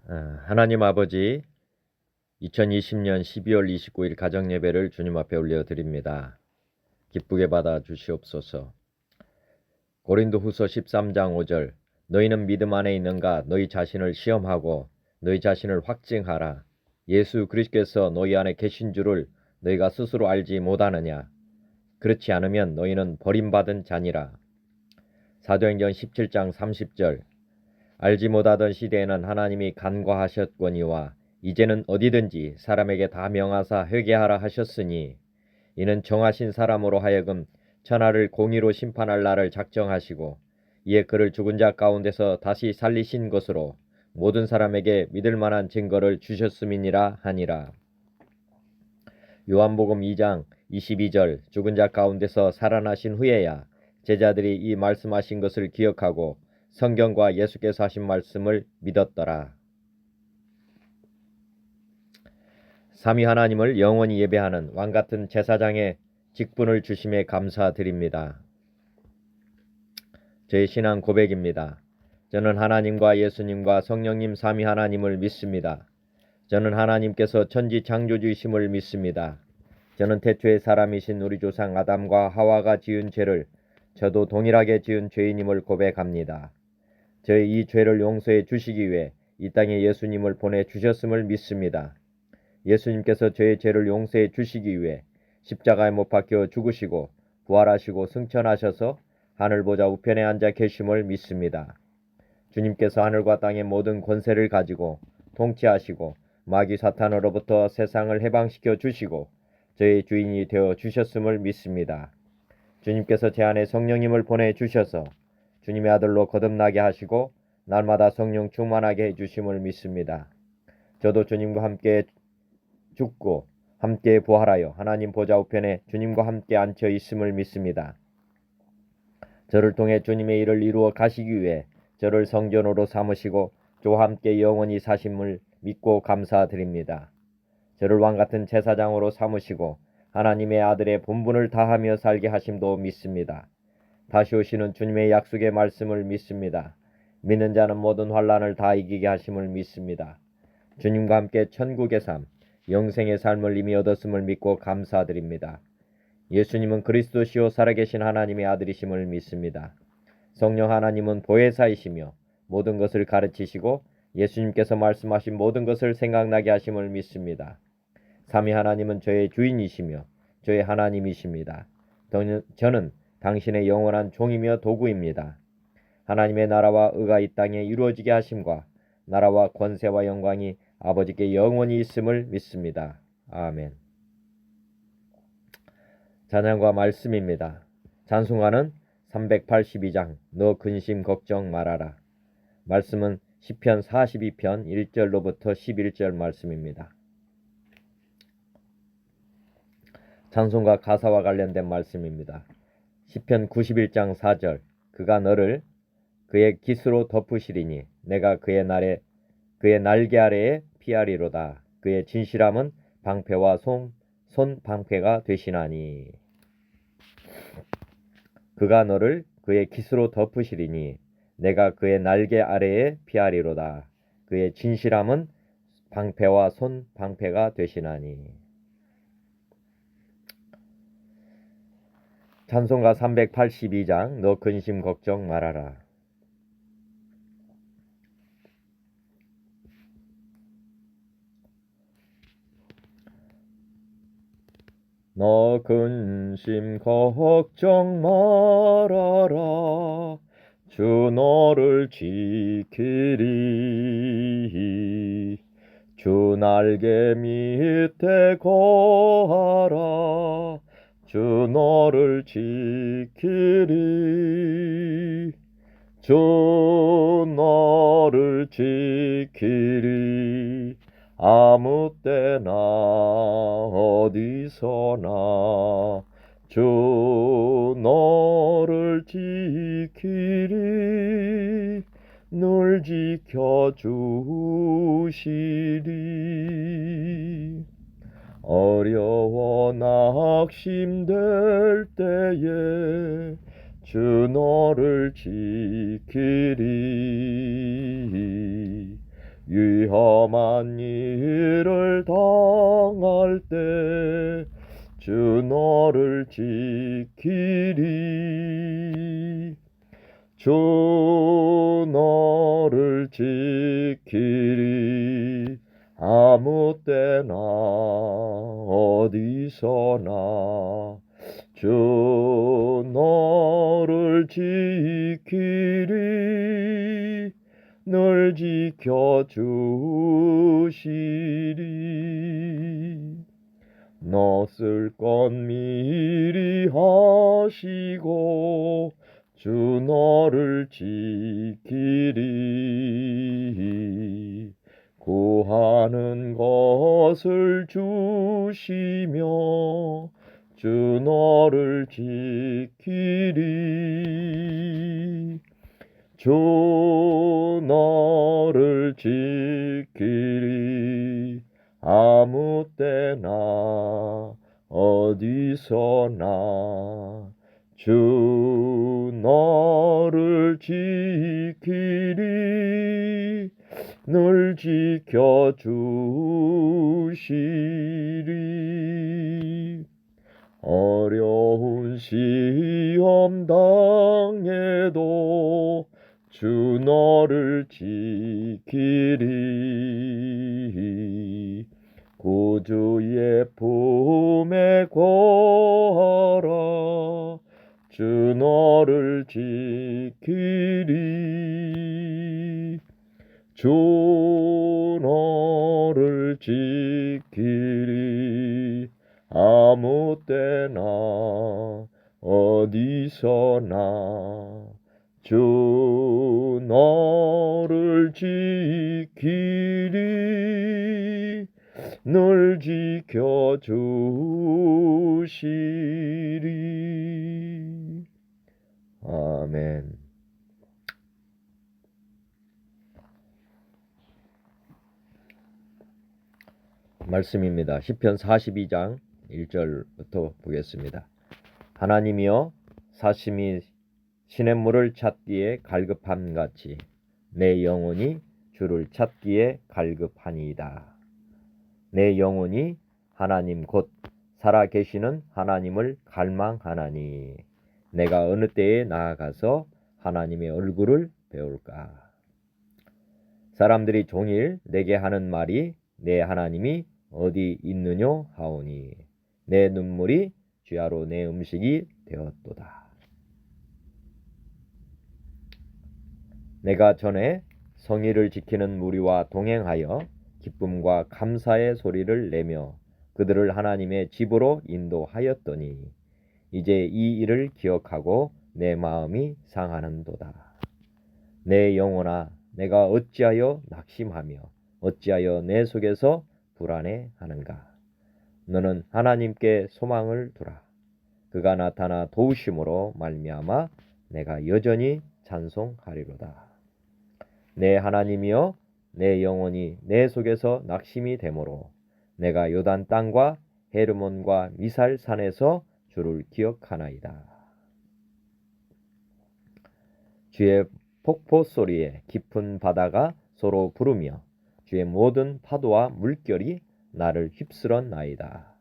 하나님 아버지, 2020년 12월 29일 가정예배를 주님 앞에 올려드립니다. 기쁘게 받아 주시옵소서. 고린도후서 13장 5절, 너희는 믿음 안에 있는가? 너희 자신을 시험하고 너희 자신을 확증하라. 예수 그리스도께서 너희 안에 계신 줄을 너희가 스스로 알지 못하느냐? 그렇지 않으면 너희는 버림받은 자니라. 사도행전 17장 30절, 알지 못하던 시대에는 하나님이 간과하셨거니와 이제는 어디든지 사람에게 다 명하사 회개하라 하셨으니 이는 정하신 사람으로 하여금 천하를 공의로 심판할 날을 작정하시고 이에 그를 죽은 자 가운데서 다시 살리신 것으로 모든 사람에게 믿을 만한 증거를 주셨음이니라 하니라. 요한복음 2장 22절, 죽은 자 가운데서 살아나신 후에야 제자들이 이 말씀하신 것을 기억하고 성경과 예수께서 하신 말씀을 믿었더라. 삼위 하나님을 영원히 예배하는 왕같은 제사장의 직분을 주심에 감사드립니다. 저의 신앙 고백입니다. 저는 하나님과 예수님과 성령님 삼위 하나님을 믿습니다. 저는 하나님께서 천지 창조주이심을 믿습니다. 저는 태초의 사람이신 우리 조상 아담과 하와가 지은 죄를 저도 동일하게 지은 죄인임을 고백합니다. 저의 이 죄를 용서해 주시기 위해 이 땅에 예수님을 보내주셨음을 믿습니다. 예수님께서 저의 죄를 용서해 주시기 위해 십자가에 못 박혀 죽으시고 부활하시고 승천하셔서 하늘보좌 우편에 앉아 계심을 믿습니다. 주님께서 하늘과 땅의 모든 권세를 가지고 통치하시고 마귀 사탄으로부터 세상을 해방시켜 주시고 저의 주인이 되어 주셨음을 믿습니다. 주님께서 제 안에 성령님을 보내주셔서 주님의 아들로 거듭나게 하시고 날마다 성령 충만하게 해주심을 믿습니다. 저도 주님과 함께 죽고 함께 부활하여 하나님 보좌 우편에 주님과 함께 앉혀 있음을 믿습니다. 저를 통해 주님의 일을 이루어 가시기 위해 저를 성전으로 삼으시고 저와 함께 영원히 사심을 믿고 감사드립니다. 저를 왕같은 제사장으로 삼으시고 하나님의 아들의 본분을 다하며 살게 하심도 믿습니다. 다시 오시는 주님의 약속의 말씀을 믿습니다. 믿는 자는 모든 환난을 다 이기게 하심을 믿습니다. 주님과 함께 천국의 삶, 영생의 삶을 이미 얻었음을 믿고 감사드립니다. 예수님은 그리스도시요 살아계신 하나님의 아들이심을 믿습니다. 성령 하나님은 보혜사이시며 모든 것을 가르치시고 예수님께서 말씀하신 모든 것을 생각나게 하심을 믿습니다. 삼위 하나님은 저의 주인이시며 저의 하나님이십니다. 저는 당신의 영원한 종이며 도구입니다. 하나님의 나라와 의가 이 땅에 이루어지게 하심과 나라와 권세와 영광이 아버지께 영원히 있음을 믿습니다. 아멘. 찬양과 말씀입니다. 찬송가는 382장 너 근심 걱정 말아라. 말씀은 시편 42편 1절로부터 11절 말씀입니다. 찬송가 가사와 관련된 말씀입니다. 시편 91장 4절 그가 너를 그의 깃으로 덮으시리니 내가 그의 날개 아래에 피하리로다. 그의 진실함은 방패와 손 방패가 되시나니. 그가 너를 그의 깃으로 덮으시리니 내가 그의 날개 아래에 피하리로다. 그의 진실함은 방패와 손 방패가 되시나니. 찬송가 382장 너 근심 걱정 말아라. 너 근심 걱정 말아라. 주 너를 지키리. 주 날개 밑에 거하라. 주 너를 지키리. 주 너를 지키리. 아무 때나 어디서나 주 너를 지키리. 늘 지켜주시리. 어려워 낙심될 때에 주 너를 지키리. 위험한 일을 당할 때 주 너를 지키리. 주 너를 지키리. 아무 때나 어디서나 주 너를 지키리. 늘 지켜주시리. 너 쓸 것 미리 하시고 주 너를 지키리. 구하는 것을 주시며 주 너를 지키리. 주 너를 지키리. 아무 때나 어디서나 주 너를 지키리. 늘 지켜주시리. 어려운 시험 당해도 주 너를 지키리. 구주의 품에 거하라. 주 너를 지키리. 주 너를 지키리. 아무 때나 어디서나 주 너를 지키리. 늘 지켜주시리. 아멘. 말씀입니다. 시편 42장 1절부터 보겠습니다. 하나님이여, 사심이 시냇물을 찾기에 갈급함같이 내 영혼이 주를 찾기에 갈급하니이다. 내 영혼이 하나님 곧 살아계시는 하나님을 갈망하나니 내가 어느 때에 나아가서 하나님의 얼굴을 배울까. 사람들이 종일 내게 하는 말이 내 하나님이 어디 있느뇨 하오니 내 눈물이 주야로 내 음식이 되었도다. 내가 전에 성의를 지키는 무리와 동행하여 기쁨과 감사의 소리를 내며 그들을 하나님의 집으로 인도하였더니 이제 이 일을 기억하고 내 마음이 상하는도다. 내 영혼아, 내가 어찌하여 낙심하며 어찌하여 내 속에서 불안해하는가. 너는 하나님께 소망을 두라. 그가 나타나 도우심으로 말미암아 내가 여전히 찬송하리로다. 내 하나님이여, 내 영혼이 내 속에서 낙심이 되므로 내가 요단 땅과 헤르몬과 미살 산에서 주를 기억하나이다. 주의 폭포 소리에 깊은 바다가 서로 부르며 주의 모든 파도와 물결이 나를 휩쓸었나이다.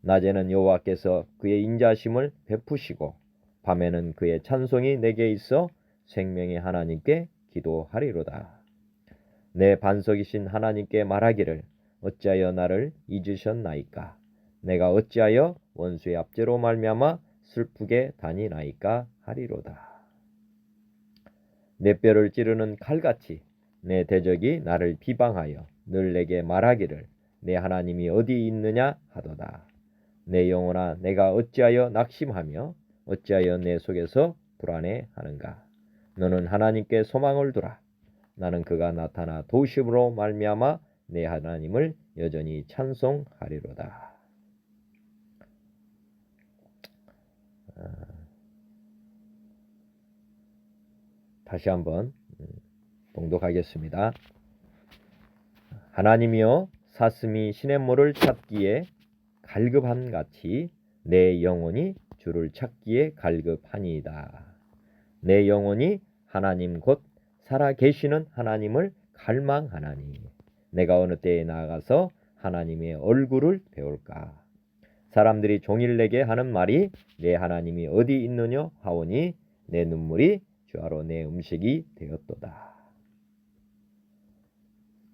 낮에는 여호와께서 그의 인자심을 베푸시고 밤에는 그의 찬송이 내게 있어 생명의 하나님께 기도하리로다. 내 반석이신 하나님께 말하기를 어찌하여 나를 잊으셨나이까. 내가 어찌하여 원수의 압제로 말미암아 슬프게 다니나이까 하리로다. 내 뼈를 찌르는 칼같이 내 대적이 나를 비방하여 늘 내게 말하기를 내 하나님이 어디 있느냐 하도다. 내 영혼아, 내가 어찌하여 낙심하며 어찌하여 내 속에서 불안해하는가. 너는 하나님께 소망을 두라. 나는 그가 나타나 도우심으로 말미암아 내 하나님을 여전히 찬송하리로다. 다시 한번 봉독하겠습니다. 하나님이여, 사슴이 시냇물을 찾기에 갈급함같이 내 영혼이 주를 찾기에 갈급하니이다. 내 영혼이 하나님 곧 살아계시는 하나님을 갈망하나니 내가 어느 때에 나아가서 하나님의 얼굴을 배울까. 사람들이 종일 내게 하는 말이 내 하나님이 어디 있느냐 하오니 내 눈물이 주하로 내 음식이 되었도다.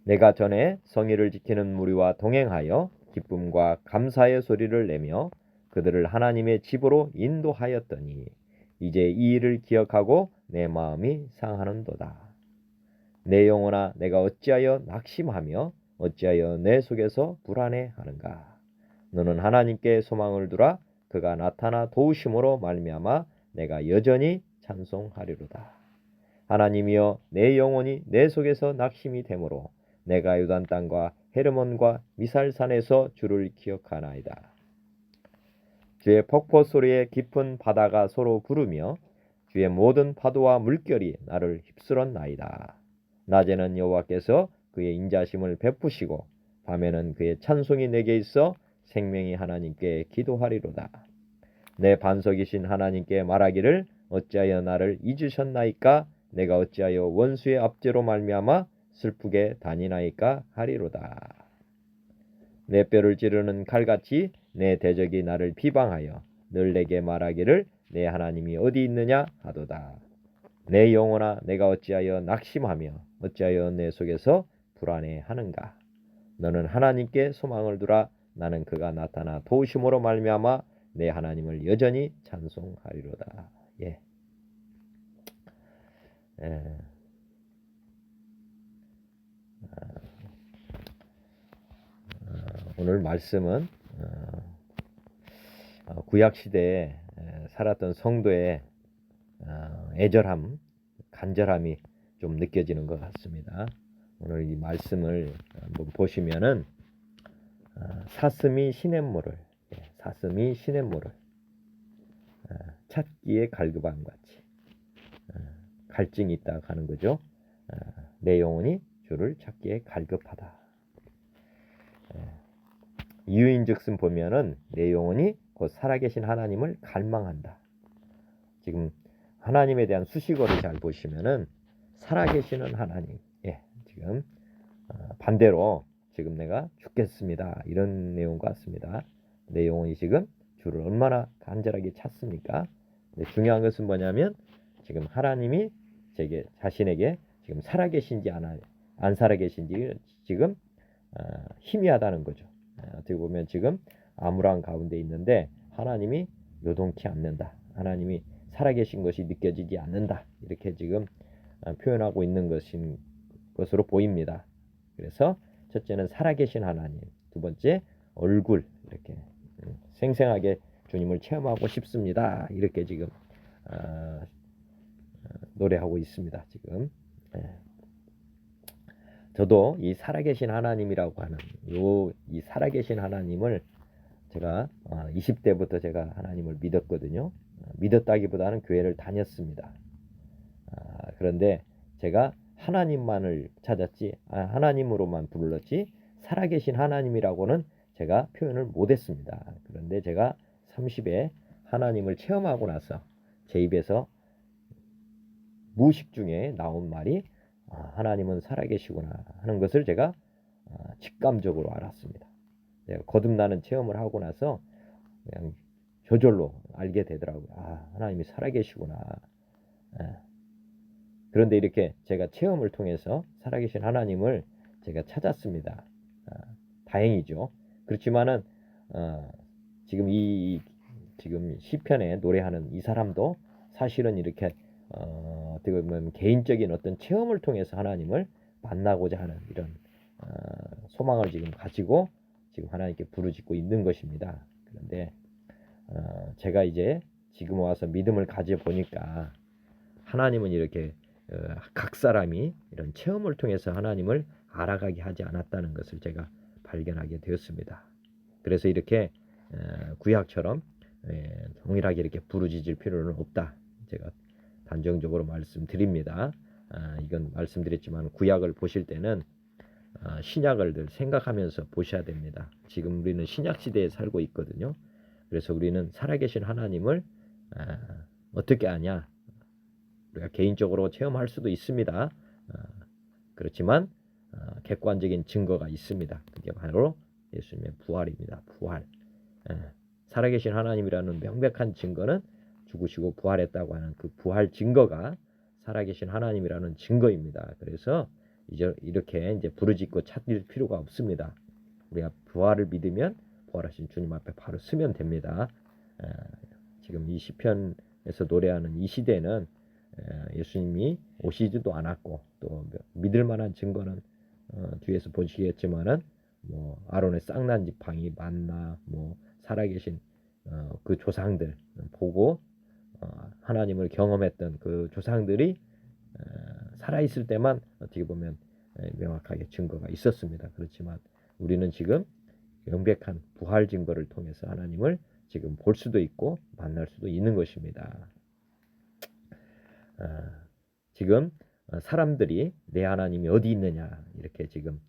내가 전에 성의를 지키는 무리와 동행하여 기쁨과 감사의 소리를 내며 그들을 하나님의 집으로 인도하였더니 이제 이 일을 기억하고 내 마음이 상하는도다. 내 영혼아 내가 어찌하여 낙심하며 어찌하여 내 속에서 불안해하는가. 너는 하나님께 소망을 두라. 그가 나타나 도우심으로 말미암아 내가 여전히 찬송하리로다. 하나님이여 내 영혼이 내 속에서 낙심이 되므로 내가 유단 땅과 헤르몬과 미살산에서 주를 기억하나이다. 주의 폭포 소리에 깊은 바다가 서로 부르며 주의 모든 파도와 물결이 나를 휩쓸었나이다. 낮에는 여호와께서 그의 인자심을 베푸시고 밤에는 그의 찬송이 내게 있어 생명이 하나님께 기도하리로다. 내 반석이신 하나님께 말하기를 어찌하여 나를 잊으셨나이까. 내가 어찌하여 원수의 압제로 말미암아 슬프게 다니나이까 하리로다. 내 뼈를 찌르는 칼같이 내 대적이 나를 비방하여 늘 내게 말하기를 내 하나님이 어디 있느냐 하도다. 내 영혼아 내가 어찌하여 낙심하며 어찌하여 내 속에서 불안해하는가. 너는 하나님께 소망을 두라. 나는 그가 나타나 도우심으로 말미암아 내 하나님을 여전히 찬송하리로다. 예. 오늘 말씀은 구약 시대에 살았던 성도의 애절함, 간절함이 좀 느껴지는 것 같습니다. 오늘 이 말씀을 한번 보시면은 사슴이 시냇물을 찾기에 갈급함 같이 갈증이 있다 하는 거죠. 내 영혼이 주를 찾기에 갈급하다. 이유인즉슨 보면은 내 영혼이 곧 살아계신 하나님을 갈망한다. 지금 하나님에 대한 수식어를 잘 보시면은 살아계시는 하나님. 지금 반대로 지금 내가 죽겠습니다. 이런 내용 같습니다. 내 영혼이 지금 주를 얼마나 간절하게 찾습니까? 중요한 것은 뭐냐면 지금 하나님이 자신에게 지금 살아계신지 안 살아계신지 지금 희미하다는 거죠. 어떻게 보면 지금 암울한 가운데 있는데 하나님이 요동치 않는다. 하나님이 살아계신 것이 느껴지지 않는다. 이렇게 지금 표현하고 있는 것으로 보입니다. 그래서 첫째는 살아계신 하나님, 두 번째 얼굴, 이렇게 생생하게 주님을 체험하고 싶습니다. 이렇게 지금 노래하고 있습니다. 지금 저도 이 살아계신 하나님이라고 하는 이 살아계신 하나님을 제가 20대부터 제가 하나님을 믿었거든요. 믿었다기보다는 교회를 다녔습니다. 그런데 제가 하나님만을 찾았지 하나님으로만 불렀지 살아계신 하나님이라고는 제가 표현을 못했습니다. 그런데 제가 30에 하나님을 체험하고 나서 제 입에서 무의식 중에 나온 말이 하나님은 살아계시구나 하는 것을 제가 직감적으로 알았습니다. 제가 거듭나는 체험을 하고 나서 그냥 저절로 알게 되더라고요. 하나님이 살아계시구나. 그런데 이렇게 제가 체험을 통해서 살아계신 하나님을 제가 찾았습니다. 다행이죠. 그렇지만은 지금 지금 시편에 노래하는 이 사람도 사실은 이렇게 어떻게 보면 개인적인 어떤 체험을 통해서 하나님을 만나고자 하는 이런 소망을 지금 가지고 지금 하나님께 부르짖고 있는 것입니다. 그런데 제가 이제 지금 와서 믿음을 가져 보니까 하나님은 이렇게 각 사람이 이런 체험을 통해서 하나님을 알아가게 하지 않았다는 것을 제가 발견하게 되었습니다. 그래서 이렇게 구약처럼 동일하게 이렇게 부르짖을 필요는 없다. 제가 단정적으로 말씀드립니다. 이건 말씀드렸지만 구약을 보실 때는 신약을 늘 생각하면서 보셔야 됩니다. 지금 우리는 신약 시대에 살고 있거든요. 그래서 우리는 살아계신 하나님을 어떻게 아냐? 우리가 개인적으로 체험할 수도 있습니다. 그렇지만 객관적인 증거가 있습니다. 그게 바로 예수님의 부활입니다. 부활. 예, 살아계신 하나님이라는 명백한 증거는 죽으시고 부활했다고 하는 그 부활 증거가 살아계신 하나님이라는 증거입니다. 그래서 이제 이렇게 이제 부르짖고 찾을 필요가 없습니다. 우리가 부활을 믿으면 부활하신 주님 앞에 바로 서면 됩니다. 지금 이 시편에서 노래하는 이 시대는 예수님이 오시지도 않았고 또 믿을 만한 증거는 뒤에서 보시겠지만은 뭐 아론의 쌍난 지팡이 만나 뭐 살아계신 그 조상들 보고 하나님을 경험했던 그 조상들이 살아있을 때만 어떻게 보면 명확하게 증거가 있었습니다. 그렇지만 우리는 지금 명백한 부활 증거를 통해서 하나님을 지금 볼 수도 있고 만날 수도 있는 것입니다. 지금 사람들이 내 하나님이 어디 있느냐 이렇게 지금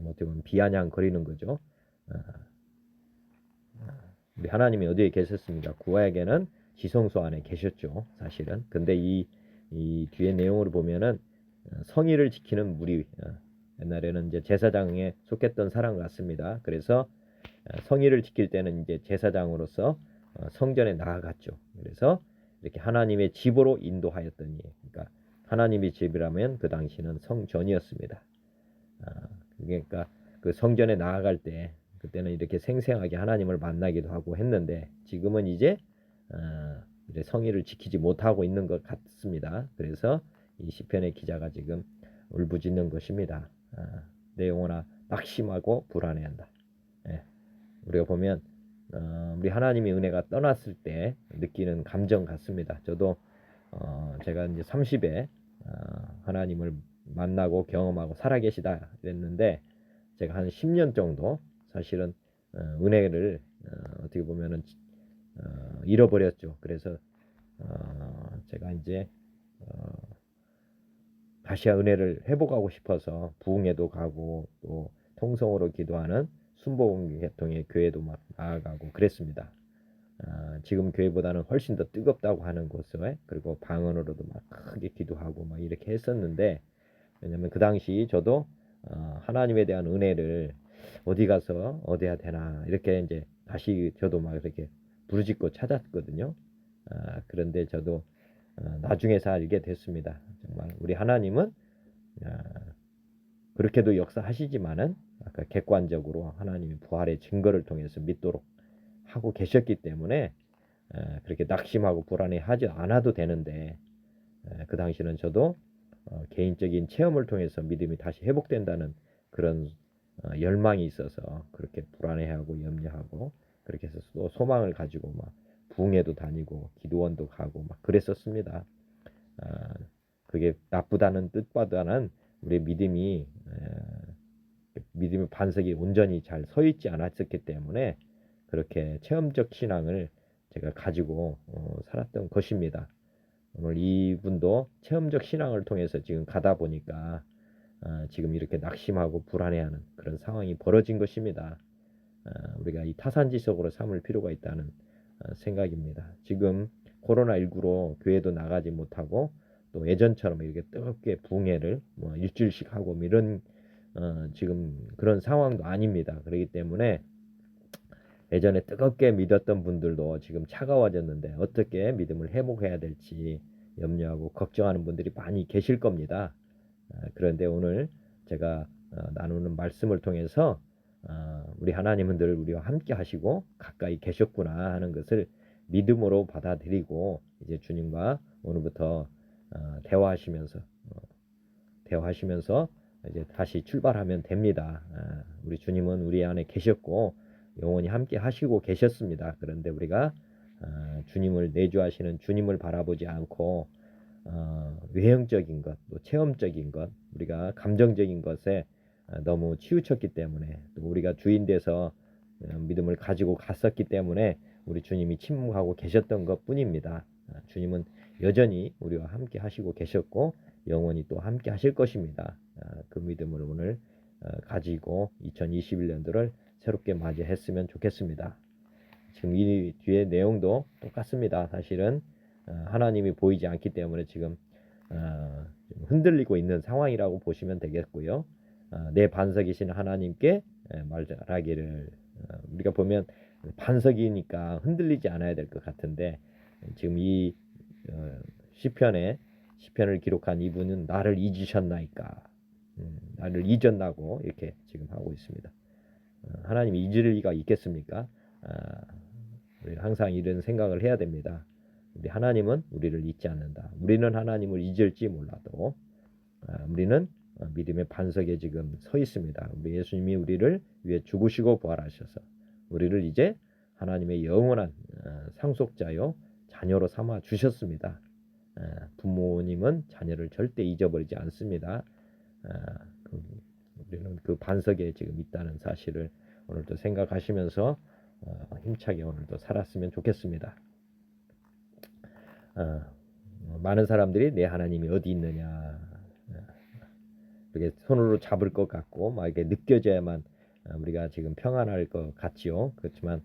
어떻게 보면 비아냥거리는 거죠. 우리 하나님이 어디에 계셨습니까? 구약에는 지성소 안에 계셨죠, 사실은. 근데 이 뒤에 내용을 보면은 성의를 지키는 무리, 옛날에는 이제 제사장에 속했던 사람 같습니다. 그래서 성의를 지킬 때는 이제 제사장으로서 성전에 나아갔죠. 그래서 이렇게 하나님의 집으로 인도하였더니, 그러니까 하나님의 집이라면 그 당시는 성전이었습니다. 그러니까 그 성전에 나아갈 때 그때는 이렇게 생생하게 하나님을 만나기도 하고 했는데 지금은 이제 성의를 지키지 못하고 있는 것 같습니다. 그래서 이 시편의 기자가 지금 울부짖는 것입니다. 내 영혼아 낙심하고 불안해한다. 예. 우리가 보면 우리 하나님의 은혜가 떠났을 때 느끼는 감정 같습니다. 저도 제가 이제 30에 하나님을 만나고 경험하고 살아계시다 그랬는데 제가 한 10년 정도 사실은 은혜를 어떻게 보면은 잃어버렸죠. 그래서 제가 이제 다시야 은혜를 회복하고 싶어서 부흥회도 가고 또 통성으로 기도하는 순복음계통의 교회도 막 나아가고 그랬습니다. 지금 교회보다는 훨씬 더 뜨겁다고 하는 곳에 그리고 방언으로도 막 크게 기도하고 막 이렇게 했었는데 왜냐면 그 당시 저도 하나님에 대한 은혜를 어디 가서 얻어야 되나 이렇게 이제 다시 저도 막 이렇게 부르짖고 찾았거든요. 그런데 저도 나중에서 알게 됐습니다. 정말 우리 하나님은 그렇게도 역사하시지만은 아까 객관적으로 하나님의 부활의 증거를 통해서 믿도록 하고 계셨기 때문에 그렇게 낙심하고 불안해하지 않아도 되는데 그 당시는 저도 개인적인 체험을 통해서 믿음이 다시 회복된다는 그런 열망이 있어서 그렇게 불안해하고 염려하고 그렇게 해서 또 소망을 가지고 막 부흥회도 다니고 기도원도 가고 막 그랬었습니다. 그게 나쁘다는 뜻보다는 우리 믿음의 반석이 온전히 잘 서 있지 않았었기 때문에 그렇게 체험적 신앙을 제가 가지고 살았던 것입니다. 오늘 이분도 체험적 신앙을 통해서 지금 가다 보니까 지금 이렇게 낙심하고 불안해하는 그런 상황이 벌어진 것입니다. 우리가 이 타산지석으로 삼을 필요가 있다는 생각입니다. 지금 코로나19로 교회도 나가지 못하고 또 예전처럼 이렇게 뜨겁게 부흥회를 뭐 일주일씩 하고 뭐 이런 지금 그런 상황도 아닙니다. 그렇기 때문에 예전에 뜨겁게 믿었던 분들도 지금 차가워졌는데 어떻게 믿음을 회복해야 될지 염려하고 걱정하는 분들이 많이 계실 겁니다. 그런데 오늘 제가 나누는 말씀을 통해서 우리 하나님은 늘 우리와 함께 하시고 가까이 계셨구나 하는 것을 믿음으로 받아들이고 이제 주님과 오늘부터 대화하시면서 이제 다시 출발하면 됩니다. 우리 주님은 우리 안에 계셨고 영원히 함께 하시고 계셨습니다. 그런데 우리가 주님을 내주하시는 주님을 바라보지 않고 외형적인 것, 또 체험적인 것, 우리가 감정적인 것에 너무 치우쳤기 때문에 또 우리가 주인 돼서 믿음을 가지고 갔었기 때문에 우리 주님이 침묵하고 계셨던 것 뿐입니다. 주님은 여전히 우리와 함께 하시고 계셨고 영원히 또 함께 하실 것입니다. 그 믿음을 오늘 가지고 2021년도를 새롭게 맞이했으면 좋겠습니다. 지금 이 뒤에 내용도 똑같습니다. 사실은 하나님이 보이지 않기 때문에 지금 좀 흔들리고 있는 상황이라고 보시면 되겠고요. 내 반석이신 하나님께 말하기를 우리가 보면 반석이니까 흔들리지 않아야 될 것 같은데 지금 이 시편을 기록한 이분은 나를 잊으셨나이까 나를 잊었나고 이렇게 지금 하고 있습니다. 하나님이 잊을 리가 있겠습니까? 우리 항상 이런 생각을 해야 됩니다. 우리 하나님은 우리를 잊지 않는다. 우리는 하나님을 잊을지 몰라도 우리는 믿음의 반석에 지금 서 있습니다. 우리 예수님이 우리를 위해 죽으시고 부활하셔서 우리를 이제 하나님의 영원한 상속자요 자녀로 삼아 주셨습니다. 부모님은 자녀를 절대 잊어버리지 않습니다. 우리는 그 반석에 지금 있다는 사실을 오늘도 생각하시면서 힘차게 오늘도 살았으면 좋겠습니다. 많은 사람들이 내 하나님이 어디 있느냐 이렇게 손으로 잡을 것 같고 막 이렇게 느껴져야만 우리가 지금 평안할 것 같지요. 그렇지만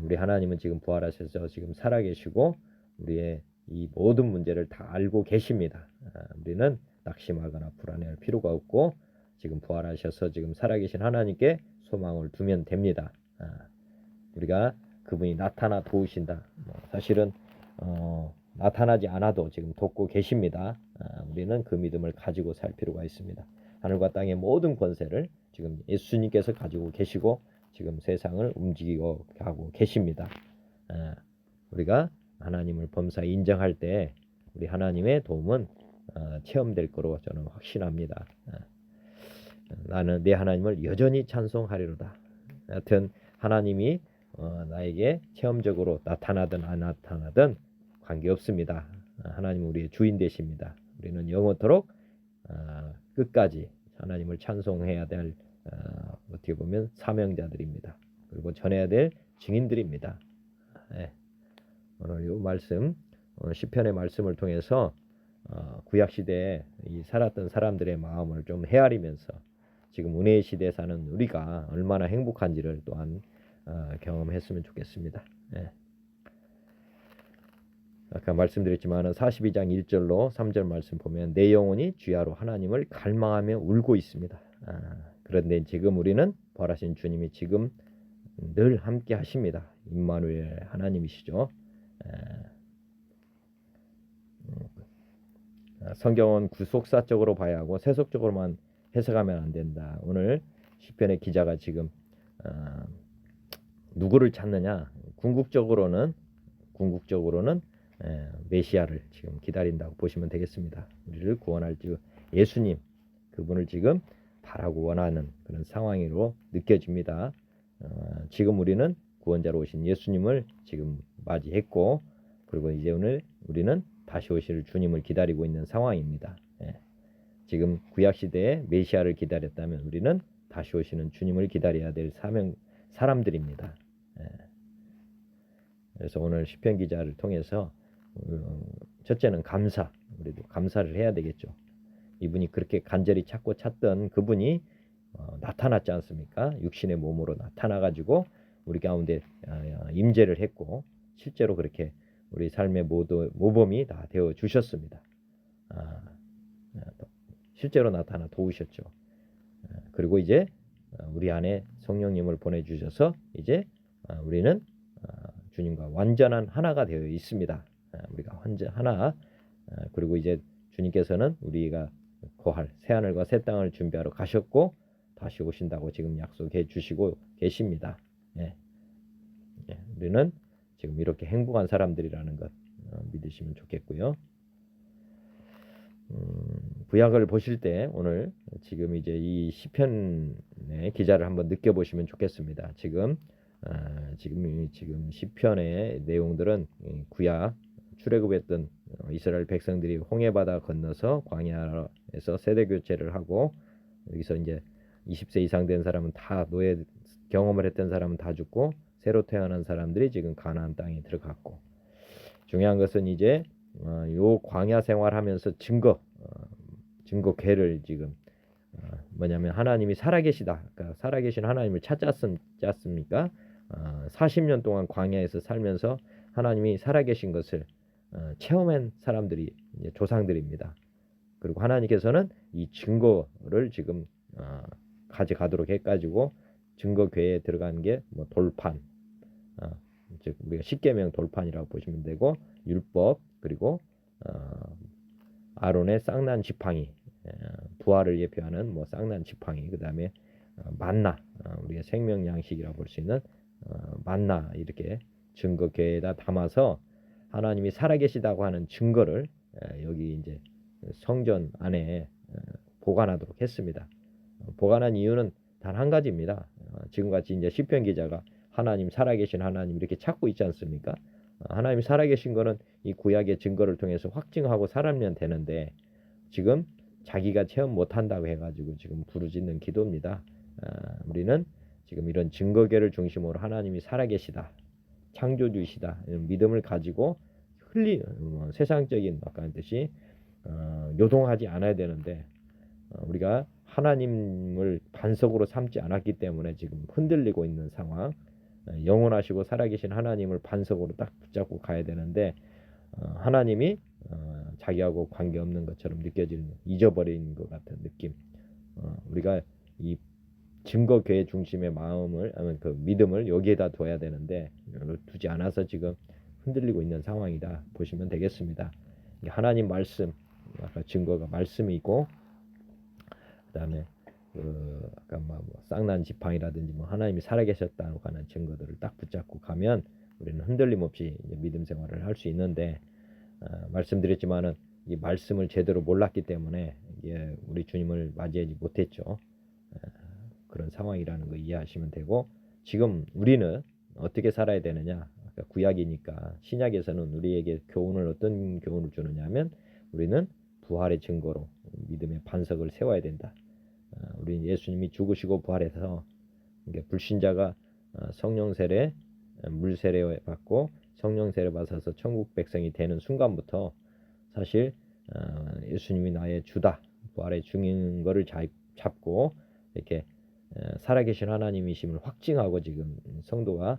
우리 하나님은 지금 부활하셔서 지금 살아계시고 우리의 이 모든 문제를 다 알고 계십니다. 우리는 낙심하거나 불안해할 필요가 없고 지금 부활하셔서 지금 살아계신 하나님께 소망을 두면 됩니다. 우리가 그분이 나타나 도우신다. 사실은 나타나지 않아도 지금 돕고 계십니다. 우리는 그 믿음을 가지고 살 필요가 있습니다. 하늘과 땅의 모든 권세를 지금 예수님께서 가지고 계시고 지금 세상을 움직이고 가고 계십니다. 우리가 하나님을 범사에 인정할 때 우리 하나님의 도움은 체험될 거로 저는 확신합니다. 나는 내 하나님을 여전히 찬송하리로다. 하여튼 하나님이 나에게 체험적으로 나타나든 안 나타나든 관계없습니다. 하나님은 우리의 주인 되십니다. 우리는 영원토록 끝까지 하나님을 찬송해야 될 어떻게 보면 사명자들입니다. 그리고 전해야 될 증인들입니다. 오늘 이 말씀 오늘 시편의 말씀을 통해서 구약 시대에 이 살았던 사람들의 마음을 좀 헤아리면서 지금 은혜의 시대에 사는 우리가 얼마나 행복한지를 또한 경험했으면 좋겠습니다. 아까 말씀드렸지만 42장 1절로 3절 말씀 보면 내 영혼이 주야로 하나님을 갈망하며 울고 있습니다. 그런데 지금 우리는 부활하신 주님이 지금 늘 함께 하십니다. 임마누엘 하나님이시죠. 성경은 구속사적으로 봐야 하고 세속적으로만 해석하면 안 된다. 오늘 시편의 기자가 지금 누구를 찾느냐? 궁극적으로는 메시아를 지금 기다린다고 보시면 되겠습니다. 우리를 구원할 주 예수님 그분을 지금 바라고 원하는 그런 상황으로 느껴집니다. 지금 우리는 구원자로 오신 예수님을 지금 맞이했고 그리고 이제 오늘 우리는 다시 오실 주님을 기다리고 있는 상황입니다. 지금 구약 시대에 메시아를 기다렸다면 우리는 다시 오시는 주님을 기다려야 될 사람들입니다. 그래서 오늘 시편 기자를 통해서 첫째는 우리도 감사를 해야 되겠죠. 이분이 그렇게 간절히 찾던 그분이 나타났지 않습니까? 육신의 몸으로 나타나가지고 우리 가운데 임재를 했고 실제로 그렇게 우리 삶의 모범이 다 되어 주셨습니다. 실제로 나타나 도우셨죠. 그리고 이제 우리 안에 성령님을 보내주셔서 이제 우리는 주님과 완전한 하나가 되어 있습니다. 우리가 완전 하나. 그리고 이제 주님께서는 우리가 거할 새하늘과 새 땅을 준비하러 가셨고 다시 오신다고 지금 약속해 주시고 계십니다. 우리는 지금 이렇게 행복한 사람들이라는 것 믿으시면 좋겠고요. 구약을 보실 때 오늘 지금 이제 이 시편의 기자를 한번 느껴보시면 좋겠습니다. 지금 시편의 내용들은 구약 출애굽했던 이스라엘 백성들이 홍해바다 건너서 광야에서 세대 교체를 하고 여기서 이제 20세 이상 된 사람은 다 노예 경험을 했던 사람은 다 죽고 새로 태어난 사람들이 지금 가나안 땅에 들어갔고 중요한 것은 이제 요 광야 생활하면서 증거궤를 지금 뭐냐면 하나님이 살아계시다. 그러니까 살아계신 하나님을 찾지 않습니까? 40년 동안 광야에서 살면서 하나님이 살아계신 것을 체험한 사람들이 이제 조상들입니다. 그리고 하나님께서는 이 증거를 지금 가져가도록 해가지고 증거궤에 들어간 게 뭐 돌판, 즉 우리가 십계명 돌판이라고 보시면 되고, 율법, 그리고 아론의 쌍난 지팡이, 부활을 예표하는 뭐 쌍난 지팡이, 그 다음에 만나, 우리가 생명 양식이라고 볼 수 있는 만나, 이렇게 증거궤에다 담아서 하나님이 살아계시다고 하는 증거를 여기 이제 성전 안에 보관하도록 했습니다. 보관한 이유는 단 한 가지입니다. 지금같이 이제 시편 기자가 하나님, 살아계신 하나님 이렇게 찾고 있지 않습니까? 하나님이 살아계신 거는 이 구약의 증거를 통해서 확증하고 살아면 되는데, 지금 자기가 체험 못한다고 해가지고 지금 부르짖는 기도입니다. 우리는 지금 이런 증거계를 중심으로 하나님이 살아계시다, 창조주이시다, 이런 믿음을 가지고 세상적인 아까 했듯이 요동하지 않아야 되는데, 우리가 하나님을 반석으로 삼지 않았기 때문에 지금 흔들리고 있는 상황, 영원하시고 살아계신 하나님을 반석으로 딱 붙잡고 가야 되는데, 하나님이 자기하고 관계없는 것처럼 느껴지는, 잊어버린 것 같은 느낌. 우리가 이 증거궤 중심의 마음을, 아니면 그 믿음을 여기에다 둬야 되는데 두지 않아서 지금 흔들리고 있는 상황이다 보시면 되겠습니다. 하나님 말씀, 아까 증거가 말씀이고, 그 다음에 아까 뭐 쌍난 지팡이라든지 뭐 하나님이 살아계셨다고 하는 증거들을 딱 붙잡고 가면 우리는 흔들림 없이 이제 믿음 생활을 할 수 있는데, 말씀드렸지만은 이 말씀을 제대로 몰랐기 때문에 우리 주님을 맞이하지 못했죠. 그런 상황이라는 거 이해하시면 되고, 지금 우리는 어떻게 살아야 되느냐? 아까 구약이니까 신약에서는 우리에게 교훈을, 어떤 교훈을 주느냐 하면, 우리는 부활의 증거로 믿음의 반석을 세워야 된다. 우리 예수님이 죽으시고 부활해서 불신자가 성령 세례, 물 세례 받고 성령 세례 받아서 천국 백성이 되는 순간부터 사실 예수님이 나의 주다, 부활의 중인 거를 잡고 이렇게 살아계신 하나님이심을 확증하고, 지금 성도가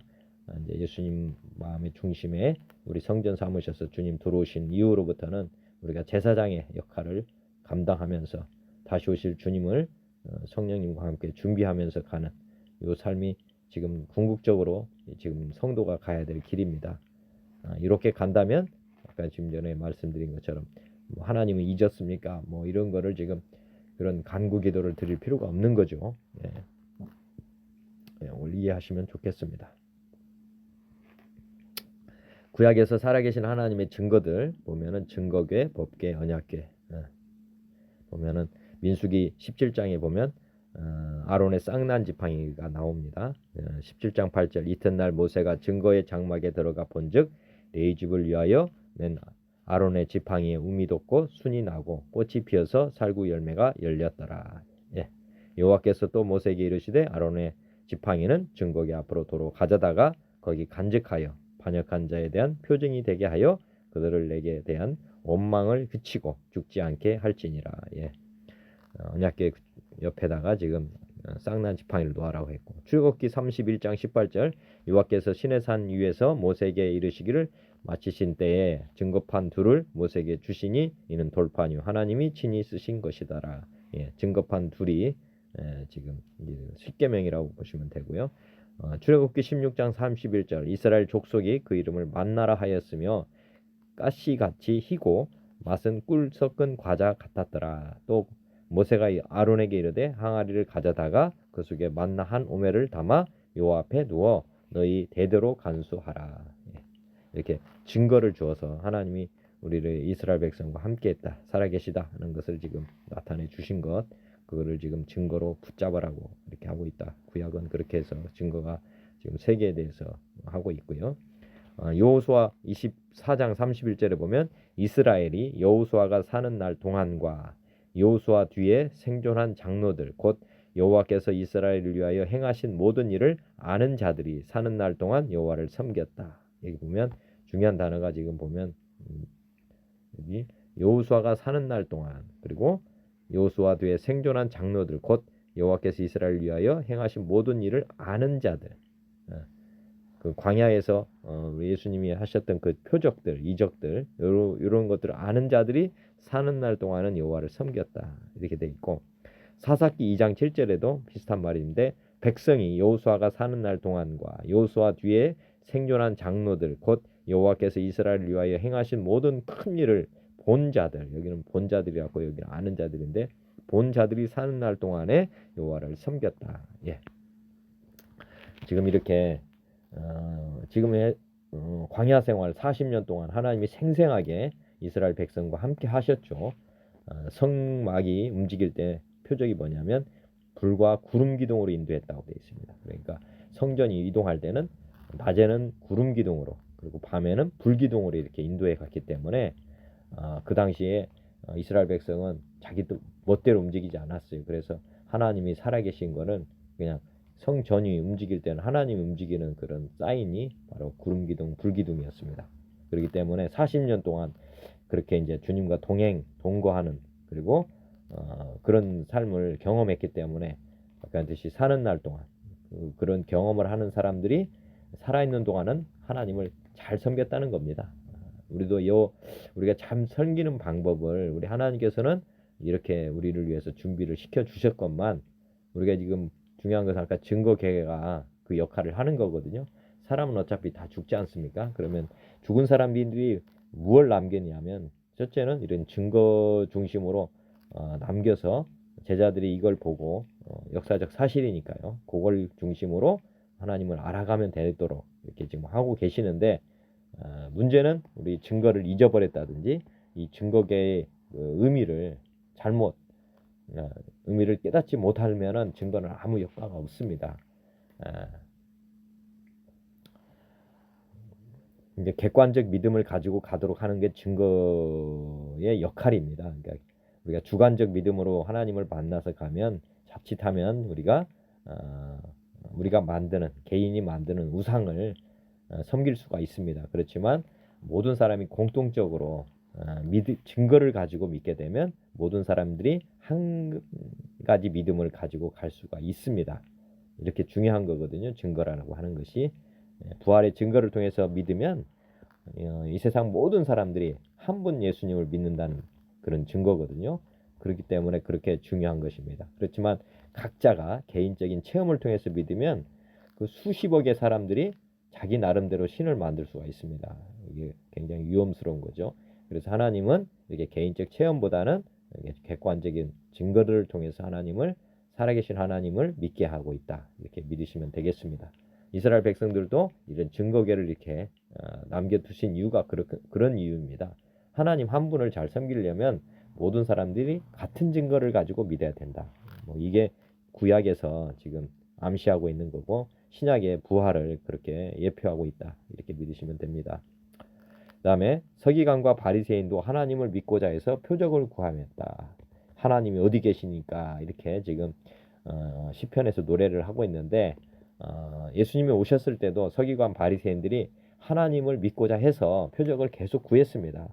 이제 예수님 마음의 중심에 우리 성전 삼으셔서 주님 들어오신 이후로부터는 우리가 제사장의 역할을 감당하면서 다시 오실 주님을 성령님과 함께 준비하면서 가는 이 삶이 지금 궁극적으로 지금 성도가 가야 될 길입니다. 이렇게 간다면 아까 지금 전에 말씀드린 것처럼 뭐 하나님을 잊었습니까? 뭐 이런 거를 지금 그런 간구 기도를 드릴 필요가 없는 거죠. 오늘 이해하시면 좋겠습니다. 구약에서 살아계신 하나님의 증거들 보면은 증거궤, 법궤, 언약궤 보면은 민수기 17장에 보면 아론의 쌍난 지팡이가 나옵니다. 17장 8절, 이튿날 모세가 증거의 장막에 들어가 본즉 네 집을 위하여 낸 아론의 지팡이에 움이 돋고 순이 나고 꽃이 피어서 살구 열매가 열렸더라. 여호와께서 또 모세에게 이르시되 아론의 지팡이는 증거궤 앞으로 도로 가져다가 거기 간직하여 반역한 자에 대한 표징이 되게 하여 그들을 내게 대한 원망을 그치고 죽지 않게 할지니라. 언약궤 옆에다가 지금 쌍난 지팡이를 놓으라고 했고, 출애굽기 31장 18절, 여호와께서 시내산 위에서 모세에게 이르시기를 마치신 때에 증거판 둘을 모세에게 주시니 이는 돌판이요 하나님이 친히 쓰신 것이더라. 증거판 둘이 지금 십계명이라고 보시면 되고요. 출애굽기 16장 31절, 이스라엘 족속이 그 이름을 만나라 하였으며 가시같이 희고 맛은 꿀 섞은 과자 같았더라. 또 모세가 아론에게 이르되 항아리를 가져다가 그 속에 만나 한 오멜을 담아 여호와 앞에 누워 너희 대대로 간수하라. 이렇게 증거를 주어서 하나님이 우리를 이스라엘 백성과 함께했다, 살아계시다 하는 것을 지금 나타내 주신 것, 그거를 지금 증거로 붙잡으라고 이렇게 하고 있다. 구약은 그렇게 해서 증거가 지금 세계에 대해서 하고 있고요. 여호수아 24장 31절에 보면 이스라엘이 여호수아가 사는 날 동안과 여호수아 뒤에 생존한 장로들 곧 여호와께서 이스라엘을 위하여 행하신 모든 일을 아는 자들이 사는 날 동안 여호와를 섬겼다. 여기 보면 중요한 단어가 지금 보면 여기 여호수아가 사는 날 동안, 그리고 여호수아 뒤에 생존한 장로들 곧 여호와께서 이스라엘을 위하여 행하신 모든 일을 아는 자들. 그 광야에서 예수님이 하셨던 그 표적들, 이적들, 이런 것들을 아는 자들이 사는 날 동안은 여호와를 섬겼다. 이렇게 돼 있고 사사기 2장 7절에도 비슷한 말인데 백성이 여호수아가 사는 날 동안과 여호수아 뒤에 생존한 장로들 곧 여호와께서 이스라엘을 위하여 행하신 모든 큰 일을 본 자들, 여기는 본 자들이라고 여기는 아는 자들인데 본 자들이 사는 날 동안에 여호와를 섬겼다. 예. 지금 이렇게 지금의 광야 생활 40년 동안 하나님이 생생하게 이스라엘 백성과 함께 하셨죠. 성막이 움직일 때 표적이 뭐냐면 불과 구름 기둥으로 인도했다고 되어 있습니다. 그러니까 성전이 이동할 때는 낮에는 구름 기둥으로 그리고 밤에는 불 기둥으로 이렇게 인도해 갔기 때문에 그 당시에 이스라엘 백성은 자기 멋대로 움직이지 않았어요. 그래서 하나님이 살아계신 거는 그냥 성전이 움직일 때는 하나님이 움직이는 그런 사인이 바로 구름 기둥, 불 기둥이었습니다. 그렇기 때문에 40년 동안 그렇게 이제 주님과 동거하는 그리고 그런 삶을 경험했기 때문에 아까 듯이 사는 날 동안 그런 경험을 하는 사람들이 살아있는 동안은 하나님을 잘 섬겼다는 겁니다. 우리가 참 섬기는 방법을 우리 하나님께서는 이렇게 우리를 위해서 준비를 시켜 주셨건만 우리가 지금 중요한 것은 아까 증거 계획가 그 역할을 하는 거거든요. 사람은 어차피 다 죽지 않습니까? 그러면 죽은 사람들이 무엇을 남겼냐면 첫째는 이런 증거 중심으로 남겨서 제자들이 이걸 보고 역사적 사실이니까요. 그걸 중심으로 하나님을 알아가면 되도록 이렇게 지금 하고 계시는데 문제는 우리 증거를 잊어버렸다든지 이 증거계의 의미를 잘못 의미를 깨닫지 못하면은 증거는 아무 효과가 없습니다. 이제 객관적 믿음을 가지고 가도록 하는 게 증거의 역할입니다. 그러니까 우리가 주관적 믿음으로 하나님을 만나서 가면 자칫하면 우리가 만드는 개인이 만드는 우상을 섬길 수가 있습니다. 그렇지만 모든 사람이 공통적으로 증거를 가지고 믿게 되면 모든 사람들이 한 가지 믿음을 가지고 갈 수가 있습니다. 이렇게 중요한 거거든요. 증거라고 하는 것이 부활의 증거를 통해서 믿으면 이 세상 모든 사람들이 한 분 예수님을 믿는다는 그런 증거거든요. 그렇기 때문에 그렇게 중요한 것입니다. 그렇지만 각자가 개인적인 체험을 통해서 믿으면 그 수십억의 사람들이 자기 나름대로 신을 만들 수가 있습니다. 이게 굉장히 위험스러운 거죠. 그래서 하나님은 이렇게 개인적 체험보다는 객관적인 증거들을 통해서 살아계신 하나님을 믿게 하고 있다. 이렇게 믿으시면 되겠습니다. 이스라엘 백성들도 이런 증거계를 이렇게 남겨두신 이유가 그런 이유입니다. 하나님 한 분을 잘 섬기려면 모든 사람들이 같은 증거를 가지고 믿어야 된다. 이게 구약에서 지금 암시하고 있는 거고 신약의 부활을 그렇게 예표하고 있다. 이렇게 믿으시면 됩니다. 그 다음에 서기관과 바리새인도 하나님을 믿고자 해서 표적을 구하였다. 하나님이 어디 계시니까 이렇게 지금 시편에서 노래를 하고 있는데 예수님이 오셨을 때도 서기관 바리새인들이 하나님을 믿고자 해서 표적을 계속 구했습니다.